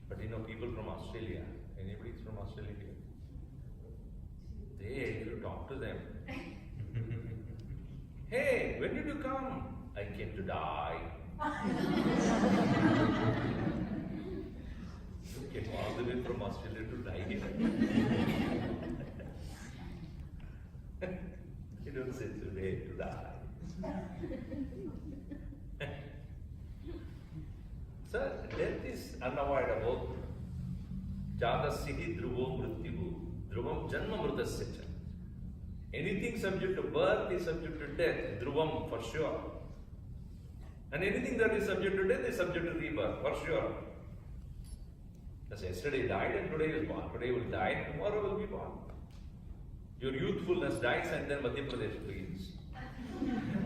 But you know, people from Australia, anybody from Australia here? If you talk to them, hey, when did you come? I came to die. You came all the way from Australia to die here. You don't say today to die. So death is unavoidable. Jadasya dhruvam mrityu, dhruvam janma mritasya. Anything subject to birth is subject to death, dhruvam for sure. And anything that is subject to death is subject to rebirth, for sure. As yesterday died and today is born. Today will die and tomorrow will be born. Your youthfulness dies and then Madhya Pradesh begins.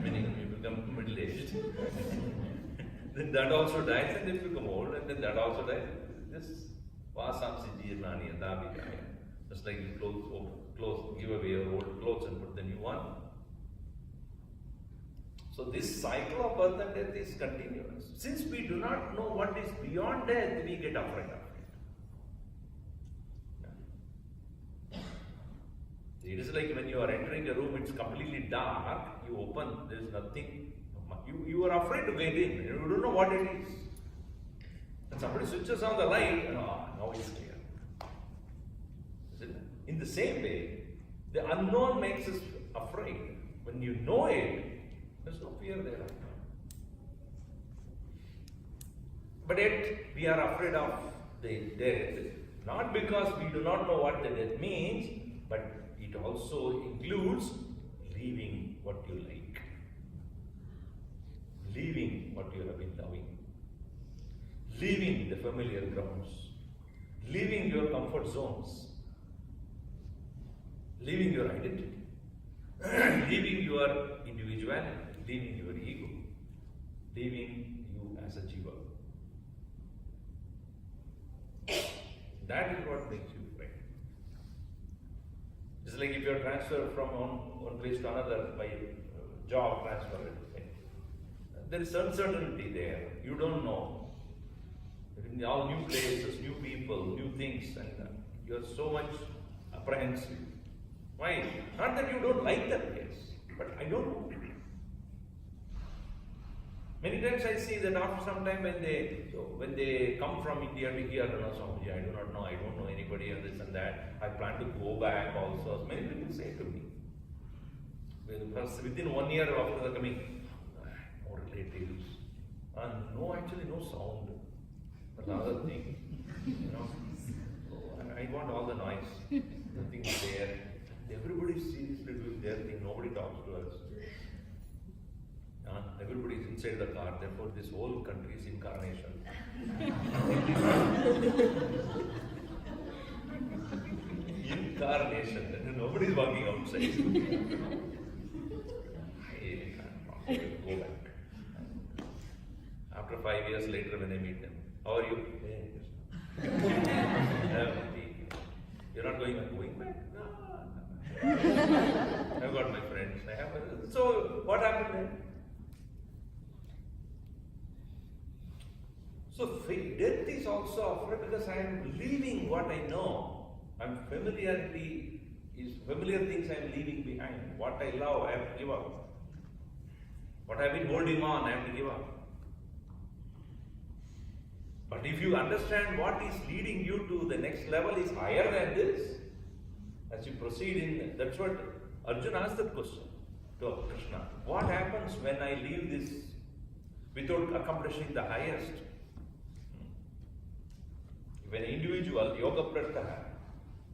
Meaning you become middle-aged. Then that also dies and then you become old and then that also dies. This vasamsi jirnani adabhikaya. Just like you give away your old clothes and put the new one. So this cycle of birth and death is continuous. Since we do not know what is beyond death, we get afraid of it. It is like when you are entering a room, it's completely dark, you open, there is nothing. You are afraid to get in, you don't know what it is. And somebody switches on the light, now it's clear. In the same way, the unknown makes us afraid. When you know it, there's no fear there. But yet, we are afraid of the death. Not because we do not know what the death means, but it also includes leaving what you like, leaving what you have been loving, leaving the familiar grounds, leaving your comfort zones, leaving your identity, leaving your individuality, leaving your ego, leaving you as a jiva. That is what makes you free. It's like if you are transferred from one place to another by job transfer, there is uncertainty there. You don't know. In all new places, new people, new things, and you are so much apprehensive. Why? Not that you don't like that place, but I don't know. Many times I see that after some time when they come from India to here, Swamiji, I do not know, I don't know anybody and this and that. I plan to go back also. Many people say to me. Within 1 year after the coming, no relatives, and no sound. Another thing, I want all the noise. Nothing is there. Everybody is seriously doing their thing. Nobody talks to us. Everybody is inside the car. Therefore, this whole country is incarnation. Incarnation. Nobody is walking outside. Go back. After 5 years later, when I meet them, how are you? You're not going back? No. I've got my friends. So, what happened then? So, death is also offered because I am leaving what I know. Familiar things I am leaving behind. What I love, I have to give up. What I have been holding on, I have to give up. But if you understand what is leading you to the next level is higher than this, as you proceed that's what Arjuna asked that question to Krishna. What happens when I leave this without accomplishing the highest? When an individual, yoga prashta,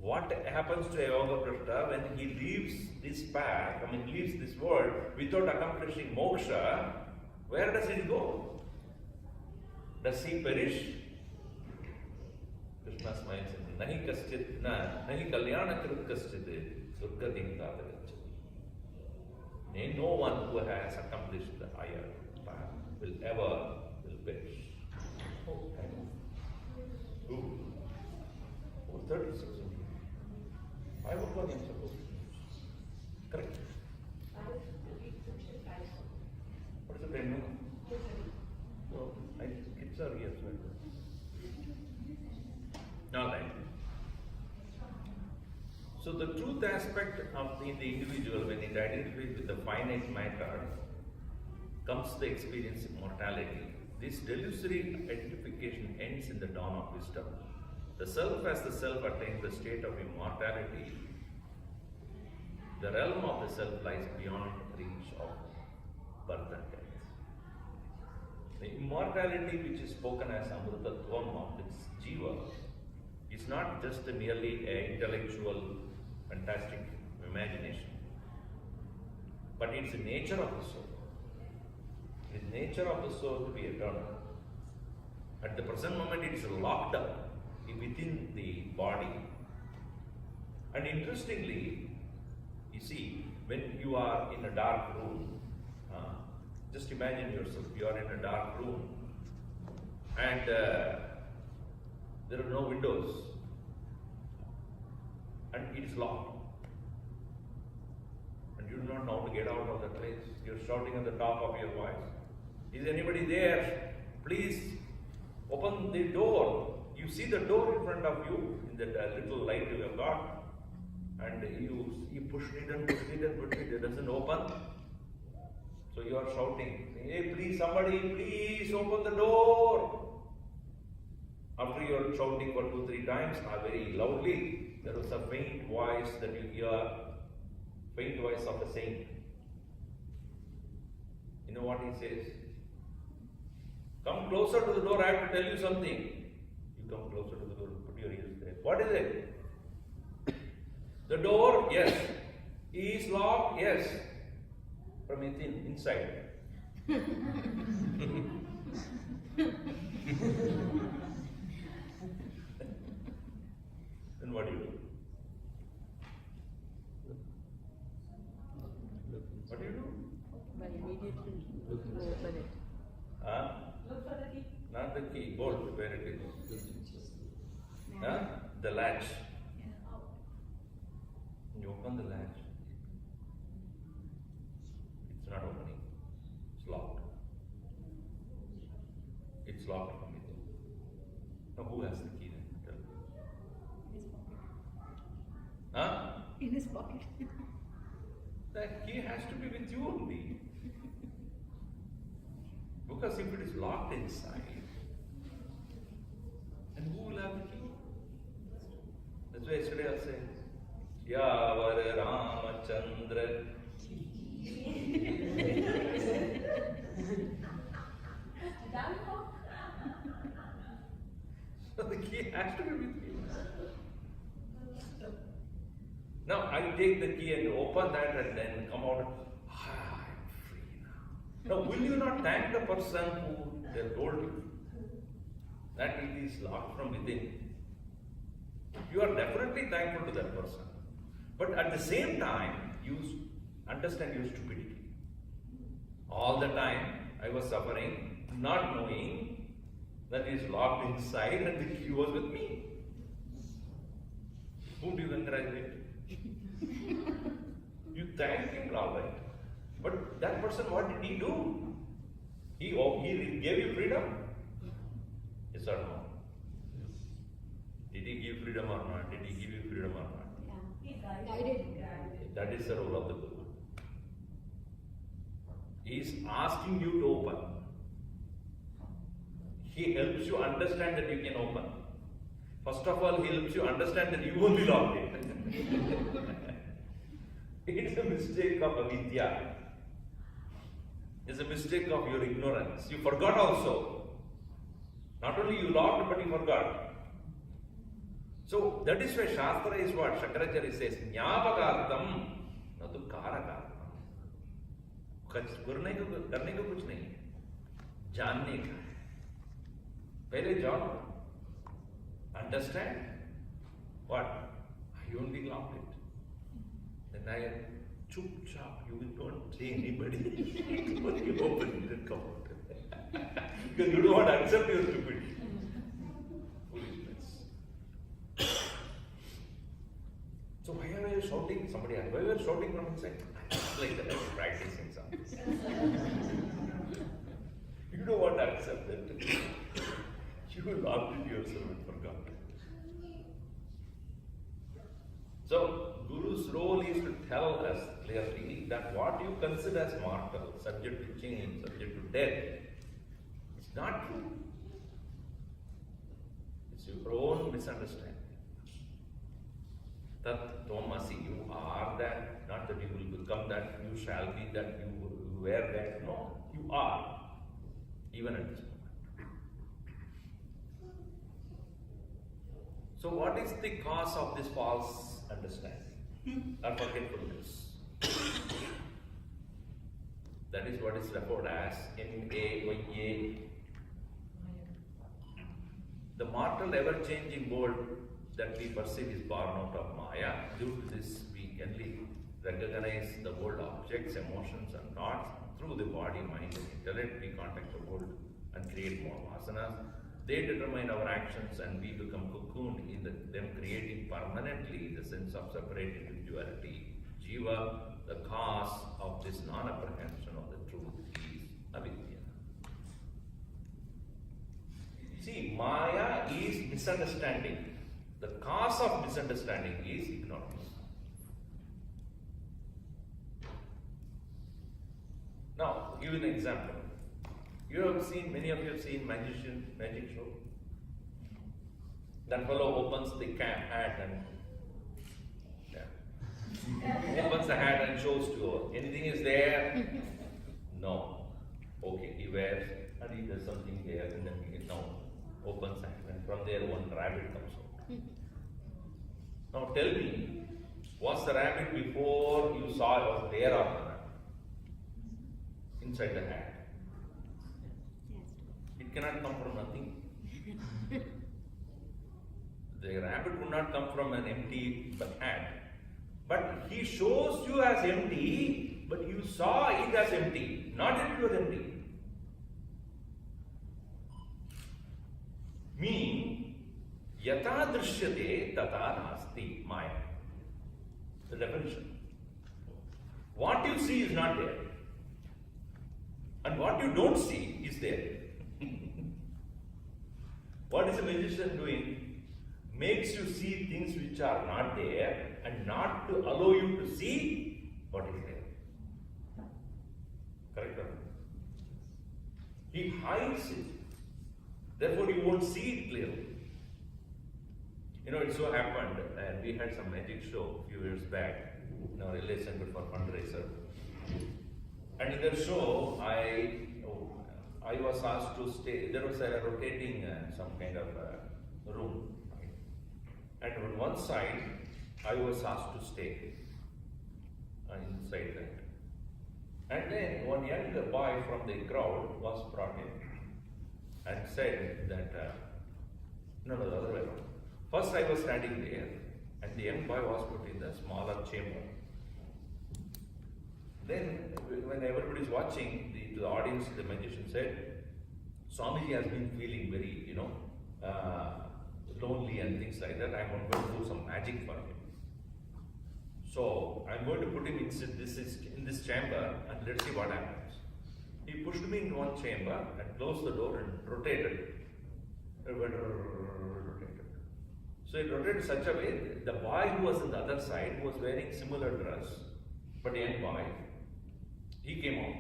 what happens to a yoga prashta when he leaves this path, leaves this world without accomplishing moksha? Where does it go? Does he perish? Krishna smiles and says, Nahi kalyana krut kaschit surgatim tatagacchati. No one who has accomplished the higher path will perish. Who? 36 only. 5 o'clock I am supposed to. Correct? What is the time now? So, kids are here as well. All right. So the truth aspect of the individual, when it identifies with the finite matter, comes the experience of mortality. This delusory identification ends in the dawn of wisdom. The self as the self attains the state of immortality. The realm of the self lies beyond reach of birth and death. The immortality which is spoken as Amrutatvam of this jiva is not just merely an intellectual, fantastic imagination, but it's the nature of the soul. It is nature of the soul to be eternal. At the present moment, it is locked up within the body. And interestingly, you see, when you are in a dark room, just imagine yourself, you are in a dark room and there are no windows and it is locked. And you do not know how to get out of that place. You are shouting at the top of your voice. Is anybody there? Please open the door. You see the door in front of you in that little light you have got, and you push it and push it and push it. It doesn't open. So you are shouting, hey, please, somebody, please open the door. After you are shouting for 2-3 times, very loudly, there was a faint voice that you hear, faint voice of a saint. You know what he says? Come closer to the door, I have to tell you something. You come closer to the door, put your ears there. What is it? The door, yes. Is locked, yes. From within, inside. Then what do you do? What do you do? But immediately open it. Huh? Look for the key. Not the key, bolt, where it is. Huh? The latch. You open the latch. It's not opening. It's locked. It's locked from within. Now who has the key then? Tell me. Huh? In his pocket. That key has to be with you only. Because if it is locked inside, and who will have the key? That's why yesterday I was saying, Yavar Ramachandra. So the key has to be with you. Now I take the key and open that and then come out, I'm free now. Now will you not thank the person who they told you that it is locked from within? You are definitely thankful to that person. But at the same time, you understand your stupidity. All the time I was suffering, not knowing that it is locked inside and the key was with me. Who do you congratulate? You thank him, all right. But that person, what did he do? He gave you freedom? Yes or no? Did he give freedom or not? Did he give you freedom or not? Yeah. Guided. That is the role of the Guru. He is asking you to open. He helps you understand that you can open. First of all, he helps you understand that you won't be locked in. It's a mistake of avidya. It's a mistake of your ignorance. You forgot also. Not only you locked, but you forgot. So that is why Shastra is what Shankaracharya says, Nyavakartam, not Karakartam. करने को कुछ नहीं है, जानने का है. पहले जानो, understand what I only locked it. Then I chupchap, you don't say anybody. You open it and come out. Because you don't want to accept your stupidity. Foolishness. So why are you shouting? Somebody asked, why are you shouting from inside? Like that, I'm practicing something. You don't want to accept it. You locked it yourself and forgot. So, Guru's role is to tell us clearly that what you consider as mortal, subject to change, subject to death, it's not true. It's your own misunderstanding. Tat Tomasi, you are that, not that you will become that, you shall be that, you were that. No, you are, even at this moment. So what is the cause of this false understanding or forgetfulness? That is what is referred as M-A-Y-A. The mortal ever-changing world that we perceive is born out of Maya. Due to this, we can recognize the world objects, emotions and thoughts. Through the body, mind and intellect, we contact the world and create more vasanas. They determine our actions and we become cocooned in them, creating permanently the sense of separate individuality. Jiva, the cause of this non-apprehension of the truth is avidya. See, Maya is misunderstanding. The cause of misunderstanding is ignorance. Now, give you an example. Many of you have seen magic show. That fellow opens the hat and opens the hat and shows to her. Anything is there? No. Okay, he wears and he does something there and then he opens the hat and from there one rabbit comes out. Now tell me, was the rabbit before you saw it was there or not? Inside the hat? It cannot come from nothing. The rabbit could not come from an empty hat. But he shows you as empty, but you saw it as empty, not that it was empty. Meaning, yata drishyate tata nasti, Maya. The definition. What you see is not there. And what you don't see is there. What is a magician doing? Makes you see things which are not there and not to allow you to see what is there. Correct or not? He hides it. Therefore you won't see it clearly. You know, it so happened, and we had some magic show a few years back in our LA Center for Fundraiser. And in that show, I was asked to stay. There was a rotating some kind of room. Right? And on one side, I was asked to stay inside that. And then one young boy from the crowd was brought in and said that, no, the other way around. First I was standing there, and the young boy was put in the smaller chamber. Then, when everybody is watching, the audience, the magician said, Swamiji has been feeling very, lonely and things like that. I'm going to do some magic for him. So, I'm going to put him in this chamber and let's see what happens. He pushed me into one chamber and closed the door and rotated. So it rotated such a way, the boy who was on the other side, who was wearing similar dress, but a young boy, he came out.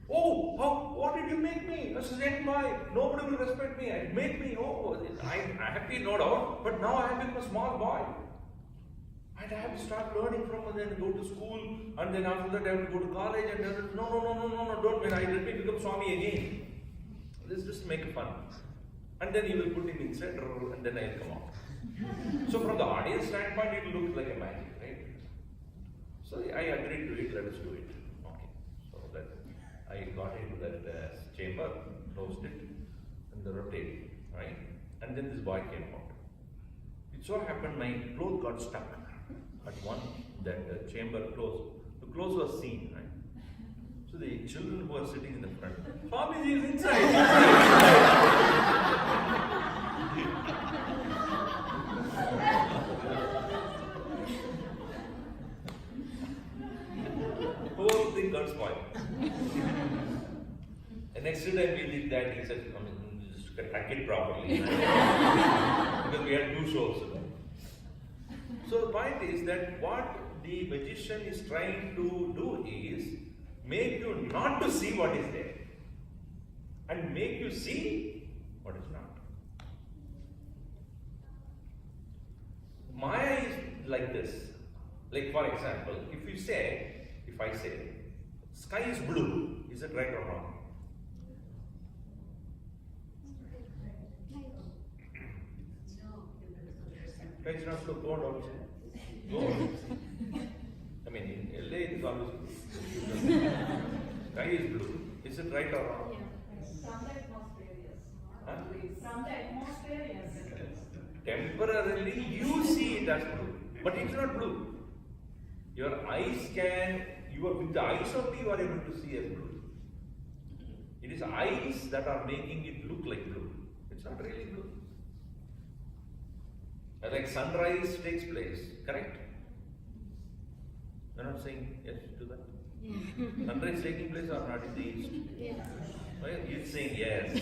Oh, what did you make me? I said, young boy, nobody will respect me. Make me, I'm happy, no doubt, but now I have become a small boy. And I have to start learning from and then go to school, and then after that I have to go to college, and then, no, don't wait, let me become Swami again. This is just to make it fun. And then he will put him inside, and then I will come out. So from the audience standpoint, it looks like a magic, right? So I agreed to it, let us do it. Okay. So that I got into that chamber, closed it, and the rotated, right? And then this boy came out. It so happened my clothes got stuck at that chamber closed. The clothes was seen, right? So the children who are sitting in the front, Swamiji is inside. Whole thing got spoiled. The next time we did that, he said, just attack it properly. Because we had 2 shows. So the point is that what the magician is trying to do is make you not to see what is there and make you see what is not. Maya is like this. Like for example, if I say, sky is blue, is it right or wrong? Sky is not so cold also. Gold. I mean, in LA it is always blue. Sky is blue. Is it right or wrong? From the atmosphere, yes. Huh? From the atmosphere, yes. Temporarily you see it as blue, but it's not blue. Your eyes with the eyes only you are able to see as blue. It is eyes that are making it look like blue. It's not really blue. Like sunrise takes place, correct? You're not saying yes to that? Sunrise taking place or not in the east? Yes. Well, you're saying yes.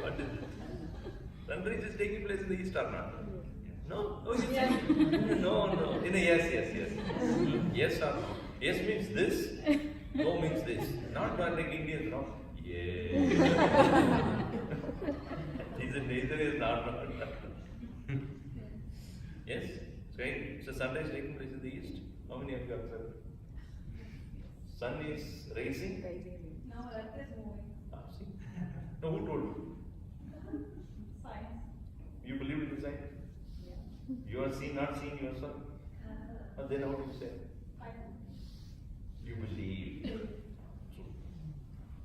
What is it? Sunrise is taking place in the east or not? No? Oh, you're saying no. In a yes. Yes or no? Yes means this, no means this. Not like Indians, no? Yeah. Neither is not. Yes? Right? So sunrise taking place in the east. How many of you observed? Sun is rising? Now earth is moving. See? No, who told you? Science. You believe in the science? Yeah. You are not seeing yourself? And then how do you say? I know. You believe.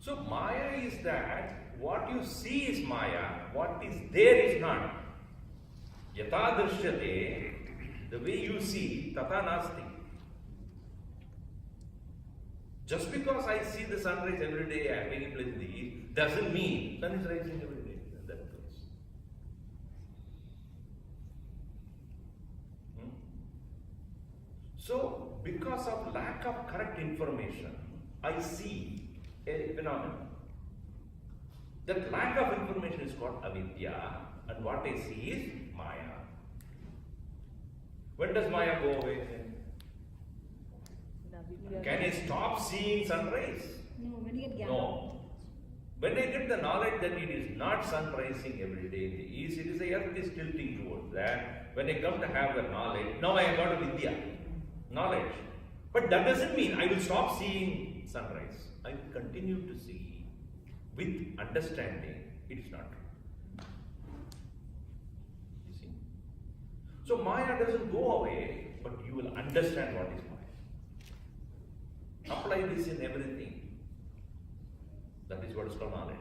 So Maya is that what you see is Maya, what is there is not. Yata drishyate, the way you see, tata nasti. Just because I see the sunrise every day, I am taking place in the east, doesn't mean sun is rising every day in that place. So, because of lack of correct information, I see a phenomenon. That lack of information is called avidya, and what I see is Maya. When does Maya go away? Can I stop seeing sunrise? No, when you get Jnana. No. When I get the knowledge that it is not sun rising every day in the east, it is the earth is tilting towards that. When I come to have the knowledge, now I have got a vidya, knowledge. But that doesn't mean I will stop seeing sunrise. I will continue to see with understanding it is not true. You see? So Maya doesn't go away, but you will understand what is Maya. Apply this in everything. That is what is called knowledge.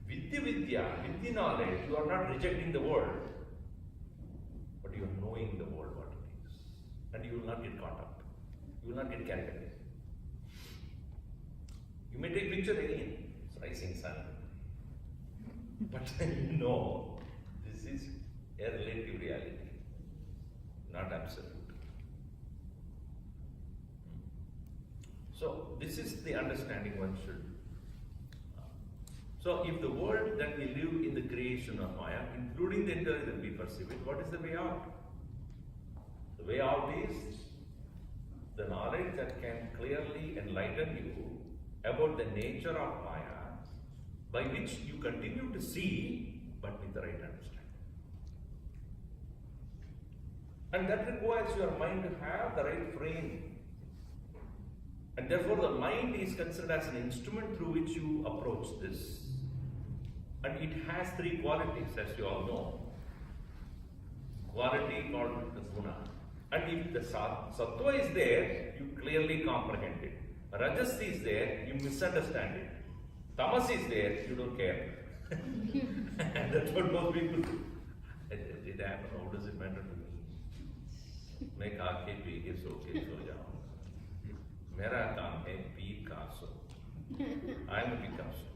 With the knowledge, you are not rejecting the world, but you are knowing the world what it is. And you will not get caught up. You will not get carried away. You may take picture again, it's rising sun. But you know, this is a relative reality, not absolute. So, this is the understanding one should. So, if the world that we live in the creation of Maya, including the intelligence that we perceive it, what is the way out? The way out is the knowledge that can clearly enlighten you about the nature of Maya, by which you continue to see, but with the right understanding. And that requires your mind to have the right frame. And therefore the mind is considered as an instrument through which you approach this. And it has three qualities, as you all know. Quality called the guna. And if the sattva is there, you clearly comprehend it. Rajas is there, you misunderstand it. Tamas is there, you don't care. And that's what most people do. It happens, how does it matter to me? मैं खा के P के सो जाऊँ. मेरा काम है Picasso. I am a Picasso.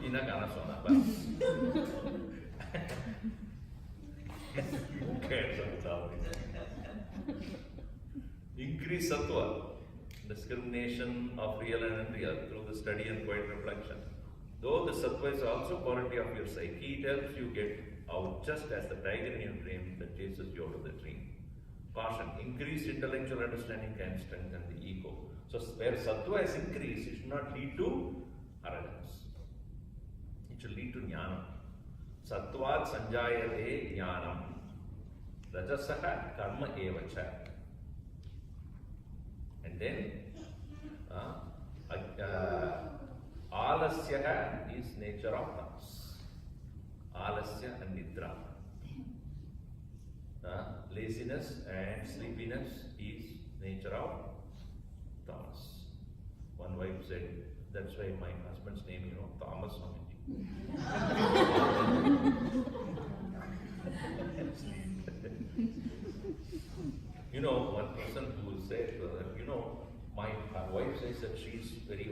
Ina गाना सोना बस. Who cares about it? Increase sattva, discrimination of real and unreal through the study and quiet reflection. Though the sattva is also quality of your psyche, it helps you get out just as the tiger in your dream that chases you out of the dream. Caution, increased intellectual understanding can strengthen the ego. So where sattva is increased, it should not lead to arrogance. It should lead to jnana. Sattvat sanjayate jnanam. Rajasaha karma evacha. And then alasya is nature of tamas. Alasya and nidra. Laziness and sleepiness is nature of tamas. One wife said, that's why my husband's name, Thomas Swamiji. One person who said, my wife says that she's very,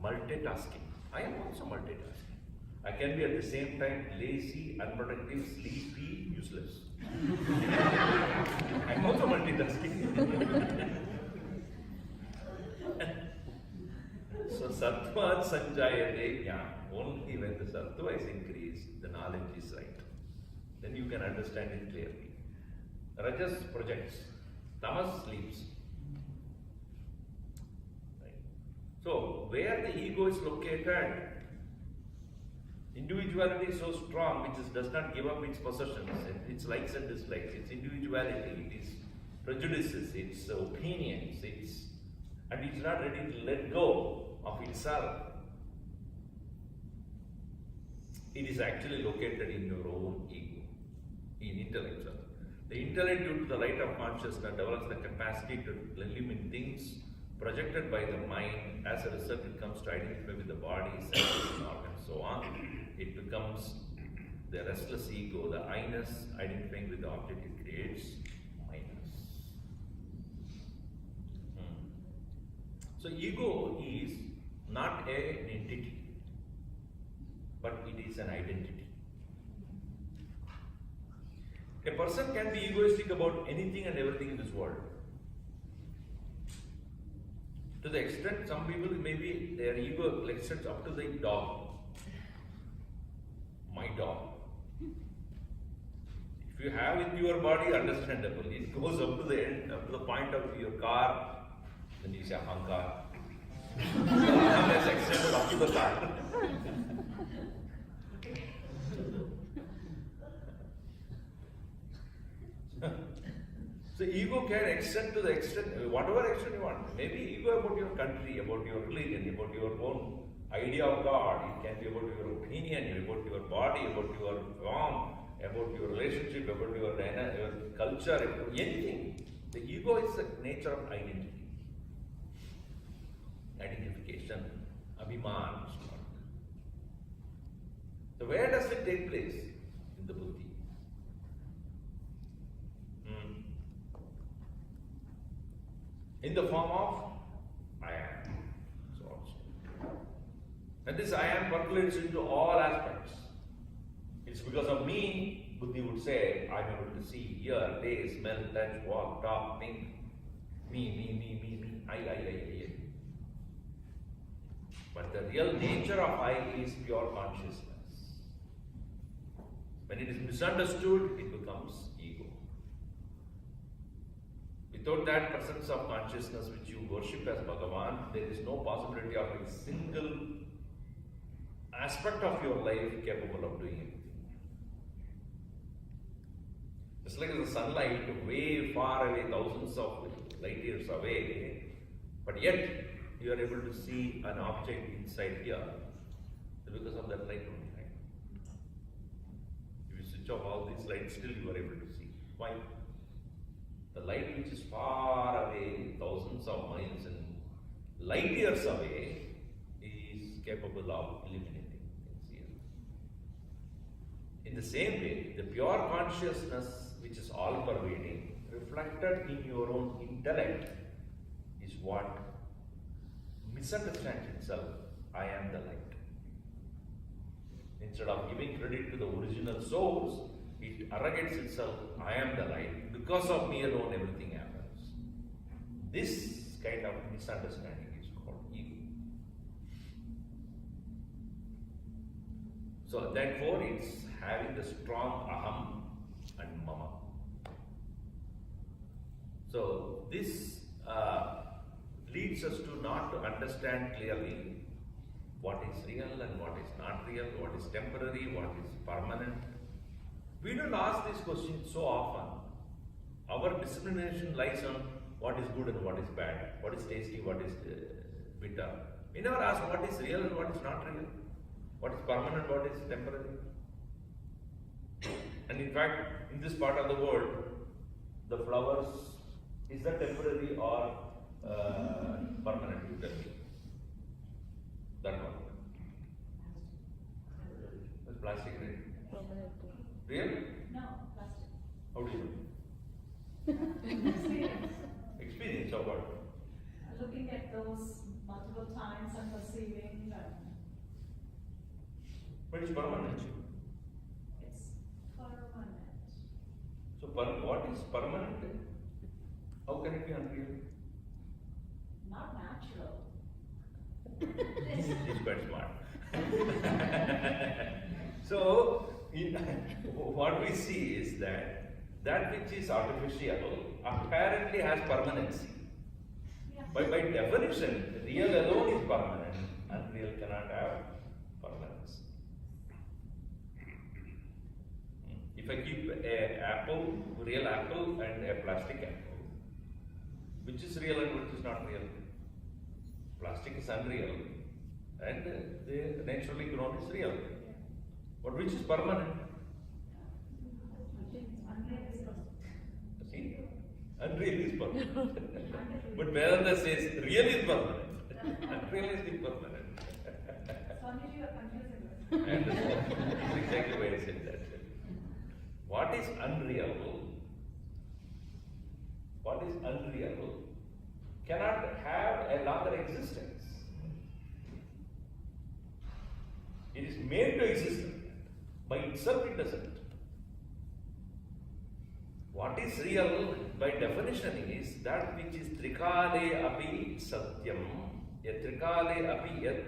multitasking. I am also multitasking. I can be at the same time lazy, unproductive, sleepy, useless. I'm also multitasking. So sattva sanjayate jnana. Only when the sattva is increased, the knowledge is right. Then you can understand it clearly. Rajas projects. Tamas sleeps. Right. So where the ego is located, individuality is so strong, which does not give up its possessions, its likes and dislikes, its individuality, its prejudices, its opinions, and it's not ready to let go of itself. It is actually located in your own ego, in intellectual. The intellect, due to the light of consciousness, develops the capacity to eliminate things projected by the mind. As a result, it comes to identify with the body, cells, and organs, so on. It becomes the restless ego, the I-ness, identifying with the object it creates, minus. So ego is not an entity, but it is an identity. A person can be egoistic about anything and everything in this world. To the extent, some people maybe their ego extends up to the dog. My dog. If you have in your body, understandable. It goes up to the end, up to the point of your car, then you say ahankar. Aham is extended up to the car. So ego can extend to the extent, whatever extent you want. Maybe ego about your country, about your religion, about your own idea of God. It can be about your opinion, about your body, about your form, about your relationship, about your culture, about anything. The ego is the nature of identity. Identification, abhiman. So where does it take place? In the buddhi. In the form of I am. So also. And this I am percolates into all aspects. It's because of me, buddhi would say, I'm able to see, hear, taste, smell, touch, walk, talk, think. Me, I. But the real nature of I is pure consciousness. When it is misunderstood, it becomes ego. Without that presence of consciousness which you worship as Bhagavan, there is no possibility of a single aspect of your life capable of doing anything. Just like the sunlight, way far away, thousands of light years away, but yet you are able to see an object inside here because of that light only. Right? If you switch off all these lights, still you are able to see. Why? The light which is far away, thousands of miles and light years away, is capable of illuminating things here. In the same way, the pure consciousness which is all pervading, reflected in your own intellect, is what misunderstands itself. I am the light. Instead of giving credit to the original source, it arrogates itself, I am the light. Because of me alone, everything happens. This kind of misunderstanding is called ego. So therefore, it's having the strong aham and mama. So this leads us to not to understand clearly what is real and what is not real, what is temporary, what is permanent. We don't ask these questions so often. Our discrimination lies on what is good and what is bad, what is tasty, what is bitter. We never ask what is real and what is not real, what is permanent, what is temporary. And in fact, in this part of the world, the flowers, is that temporary or permanent? You tell me. That one. It's plastic, right? Permanent. Real? No, plastic. How do you know? Experience of what? Looking at those multiple times and perceiving that But it's permanent. it's permanent. So what is permanent? How can it be unreal? Not natural. He's quite smart. So, what we see is that which is artificial apparently has permanency. Yeah. By definition, real alone is permanent, unreal cannot have permanence. If I keep a apple, real apple and a plastic apple, which is real and which is not real? Plastic is unreal and the naturally grown is real. But which is permanent? See? Unreal is permanent. But Vedanta says real is permanent. Unreal is impermanent. Swamiji, you are confusing us. I understand. That's exactly why I said that. What is unreal? What is unreal cannot have a longer existence. It is made to exist. By itself it doesn't. What is real by definition is that which is trikale api satyam, yat trikale api yat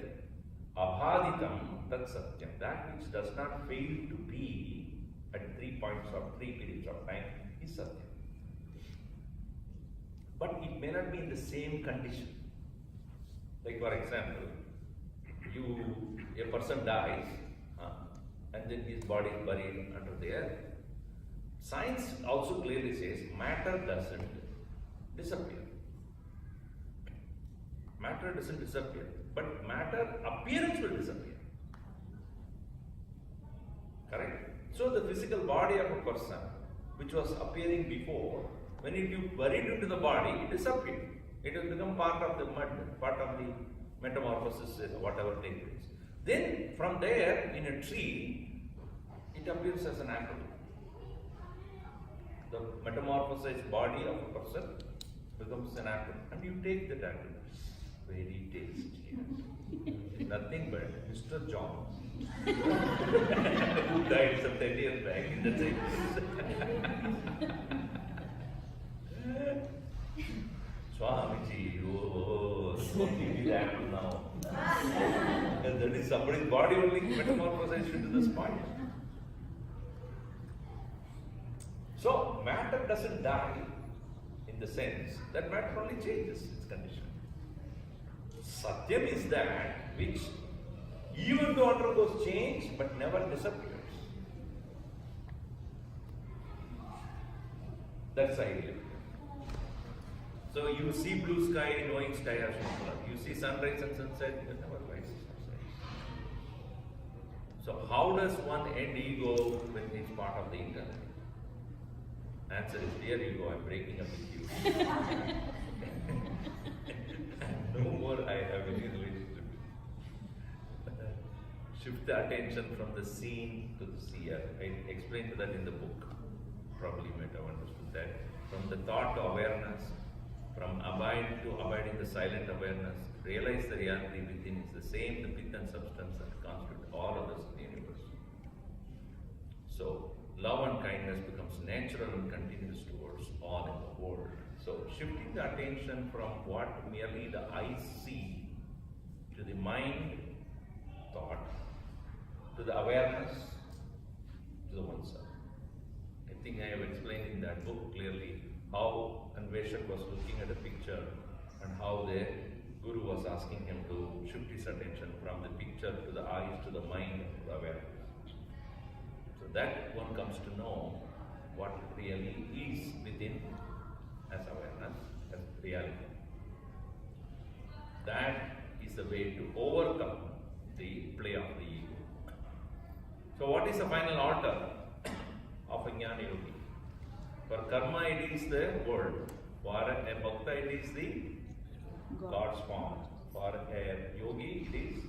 abhaditam tat satyam. That which does not fail to be at 3 points or 3 periods of time is satyam. But it may not be in the same condition. Like for example, a person dies, and then his body is buried under the earth. Science also clearly says matter doesn't disappear. Matter doesn't disappear, but matter appearance will disappear. Correct? So the physical body of a person, which was appearing before, when you buried into the body, it disappeared. It has become part of the mud, part of the metamorphosis, whatever takes place. Then from there, in a tree, it appears as an apple. The metamorphosized body of a person becomes an apple, and you take that apple. Very tasty. It's nothing but Mr. John, who died some 10 years back in the 60s. Swamiji, oh, smoking the apple now. And that is somebody's body only metamorphosized into the spine. So, matter doesn't die in the sense that matter only changes its condition. Satyam is that which, even though undergoes change, but never disappears. That's the idea. So you see blue sky knowing sky has no color. You see sunrise and sunset, it never rises or sets. So how does one end ego when it's part of the intellect? Answer is, dear ego, I'm breaking up with you. No more I have any relationship. Shift the attention from the seen to the seer. I explained that in the book. Probably you might have understood that. From the thought to awareness, from abide to abide in the silent awareness, realize the reality within is the same, the pith and substance that constitute all others in the universe. So, love and kindness becomes natural and continuous towards all in the world. So, shifting the attention from what merely the eyes see to the mind thought, to the awareness, to the oneself. I think I have explained in that book clearly how Anveshak was looking at a picture and how the Guru was asking him to shift his attention from the picture to the eyes, to the mind, to the awareness. So that one comes to know what really is within as awareness, as reality. That is the way to overcome the play of the ego. So what is the final altar of a Jnana Yogi? For karma it is the world. For a bhakta it is the God's form. For a yogi it is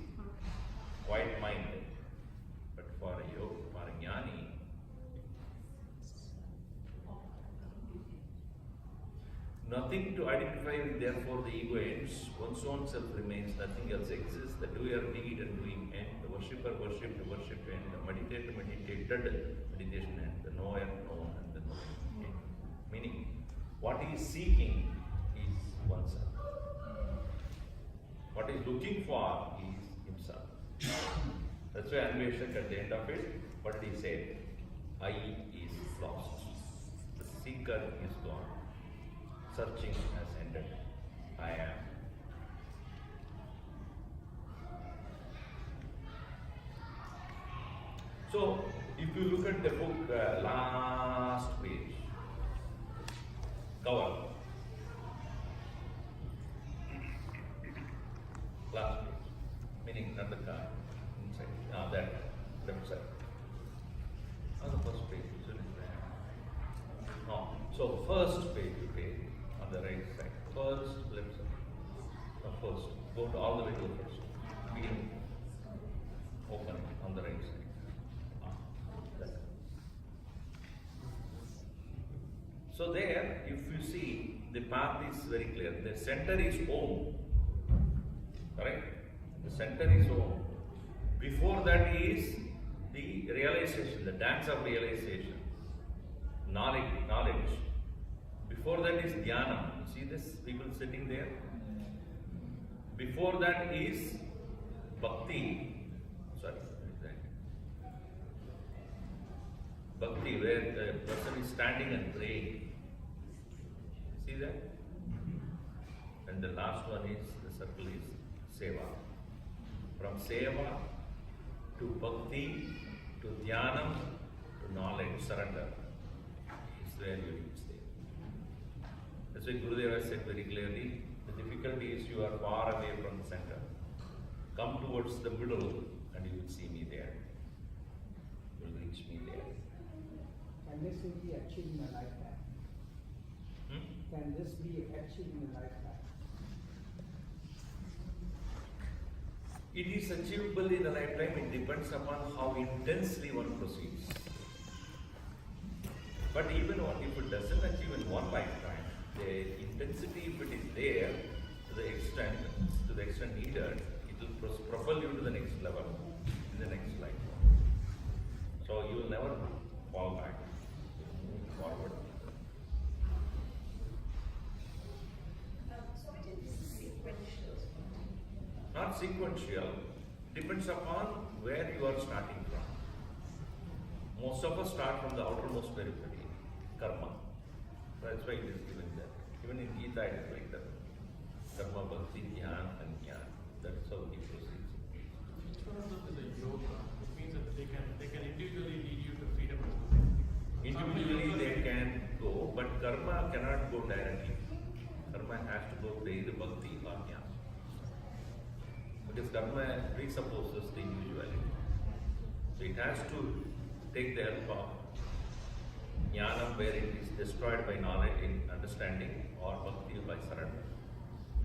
quiet mind. But for a yogi, for a jnani, nothing to identify with, therefore the ego ends. One's own self remains, nothing else exists. The doer deed and doing end. The worshipper worshipped, the worship end. The meditator meditated, meditation end. The knower known and the known end. Meaning, what he is seeking is oneself. What he is looking for is himself. That's why Anveshak at the end of it, what did he say? I is lost. The seeker is gone. Searching has ended. I am. So, if you look at the book, last page, cover, last page, meaning not the card, inside, that left side. On the first page, so first page you take. Go all the way to the first. Begin. Open on the right side. That. So there, if you see, the path is very clear. The center is Om. Correct? The center is Om. Before that is the realization, the dance of realization. Knowledge. Before that is Dhyanam. See this people sitting there? Before that is Bhakti. Sorry, Bhakti, where the person is standing and praying. See that? And the last one is, the circle is Seva. From Seva to Bhakti to Dhyanam to knowledge, surrender. Is where you reach there. That's why Gurudeva said very clearly, the difficulty is you are far away from the center. Come towards the middle and you will see me there. You will reach me there. Can this be achieved in a lifetime? Can this be achieved in a lifetime? It is achievable in a lifetime. It depends upon how intensely one proceeds. But even if it doesn't achieve in one lifetime, the intensity, if it is there to the extent needed, it will propel you to the next level in the next lifetime. So you will never fall back. You move forward. So it is sequential. Not sequential, depends upon where you are starting from. Most of us start from the outermost periphery, karma. That's why it is given there. Even in Gita it is like that. Karma, bhakti, jnana and jnana. That's how it proceeds. Each one of them is a yoga, which means that they can individually lead you to freedom. Individually they can go, but karma cannot go directly. Karma has to go through either bhakti or jnana. Because karma presupposes the individuality. So it has to take the help of jnana, where it is destroyed by knowledge in understanding, or bhakti by surrender.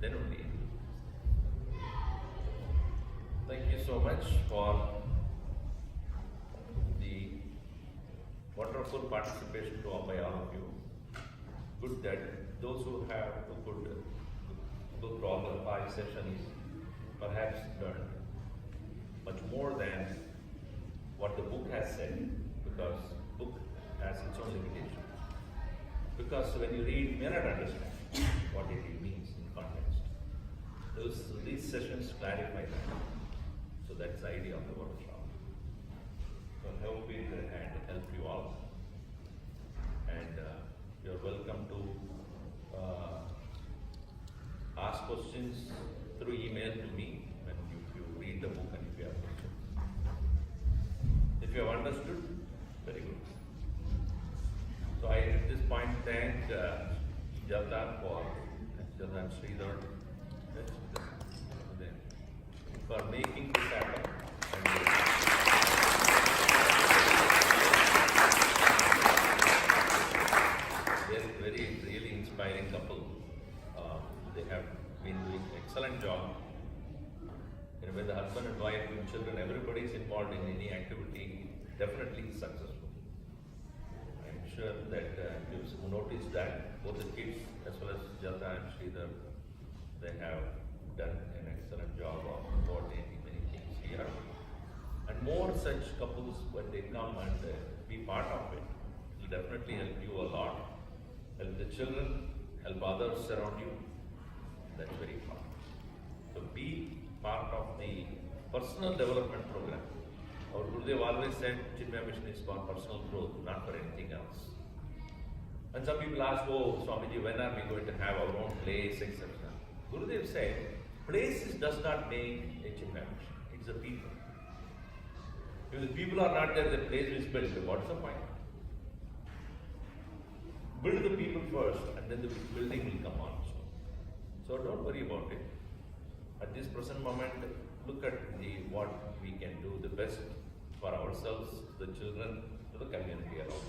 Then only. Thank you so much for the wonderful participation by all of you. Good that those who could go through all the 5 sessions perhaps learned much more than what the book has said, because book has its own limitations. Because when you read, you may not understand what it means in context. These sessions clarify that. So that's the idea of the workshop. So I hope it had helped you all. And you're welcome to ask questions through email to me when you read the book and if you have questions. If you have understood, very good. So I at this point thank Jata and Sridhar for making this happen. They're very really inspiring couple. They have been doing an excellent job. And when the husband and wife and children, everybody is involved in any activity, definitely successful. I'm sure that you've noticed that both the kids as well as Jata and Sridhar, they have done an excellent job of coordinating many things here. And more such couples, when they come and be part of it, will definitely help you a lot. Help the children, help others around you. That's very important. So be part of the personal development program. Our Gurudev always said Chinmaya mission is for personal growth, not for anything else. And some people ask, oh Swamiji, when are we going to have our own place, etc. Gurudev said, places does not make a Chinmaya mission. It's the people. If the people are not there, the place is built. What's the point? Build the people first, and then the building will come on. So don't worry about it. At this present moment, look at what we can do the best for ourselves, the children, to the community around.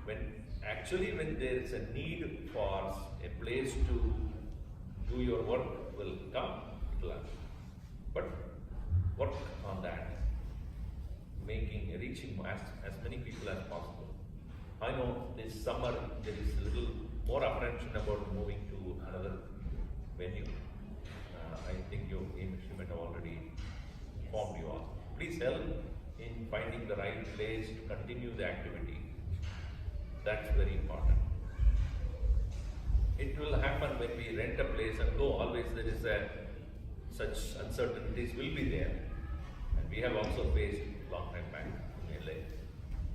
When there is a need for a place to do your work, will come. But work on that, reaching as many people as possible. I know this summer there is a little more apprehension about moving to another venue. I think she might have already informed you all. Please help in finding the right place to continue the activity. That's very important. It will happen when we rent a place and go. Always there is such uncertainties will be there. And we have also faced long time back in LA.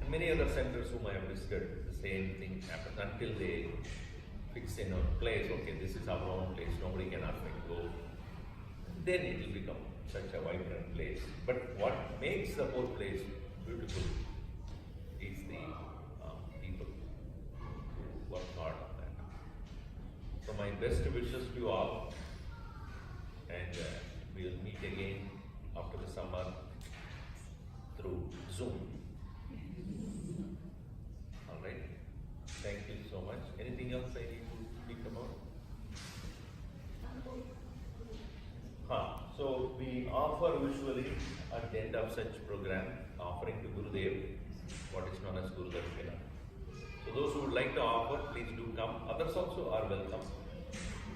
And many other centers whom I have visited, the same thing happens until they fix in a place. Okay, this is our own place, nobody can ask me to go. Then it will become such a vibrant place. But what makes the whole place beautiful is the people who work hard on that. So my best wishes to you all, and we'll meet again after the summer through Zoom. All right. Thank you so much. Anything else I need to speak about? So we offer usually at the end of such program, offering to Gurudev, what is known as Guru Darshana. So those who would like to offer, please do come. Others also are welcome.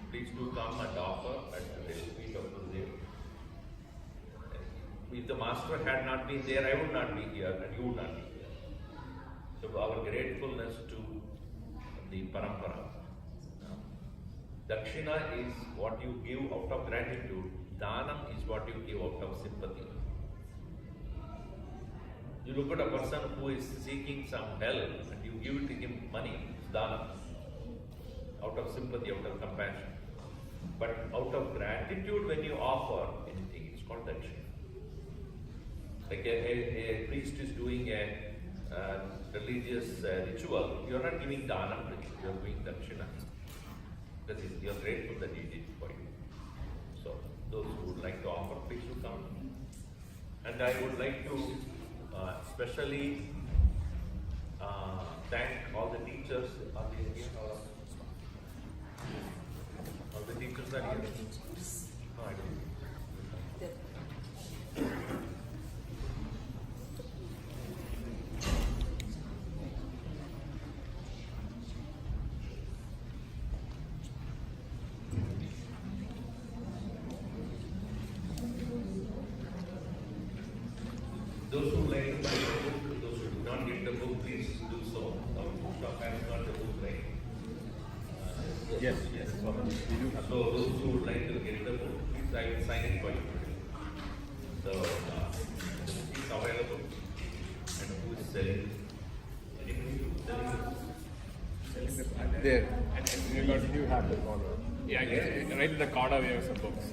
Please do come and offer at the feet of Gurudev. If the master had not been there, I would not be here and you would not be here. So our gratefulness to the parampara. Dakshina is what you give out of gratitude. Dhanam is what you give out of sympathy. You look at a person who is seeking some help and you give to him money, it's dhanam. Out of sympathy, out of compassion. But out of gratitude, when you offer anything, it's called dakshina. Like a priest is doing a religious ritual, you are not giving dhanam to him, you are doing dakshina. That is, you are grateful that he did for you. So, those who would like to offer, please do come. And I would like to especially thank all the teachers. Are they here? All the teachers are here? No, I don't. Those who like to buy the book, those who do not get the book, please do so. Our bookshop has got the book, right? Yes. We do. So those who would like to get the book, please, I will sign it for you today. So the book is available. And who is selling? Anybody who is selling the book? There. And you have the corner. Yeah, right in the corner we have some books.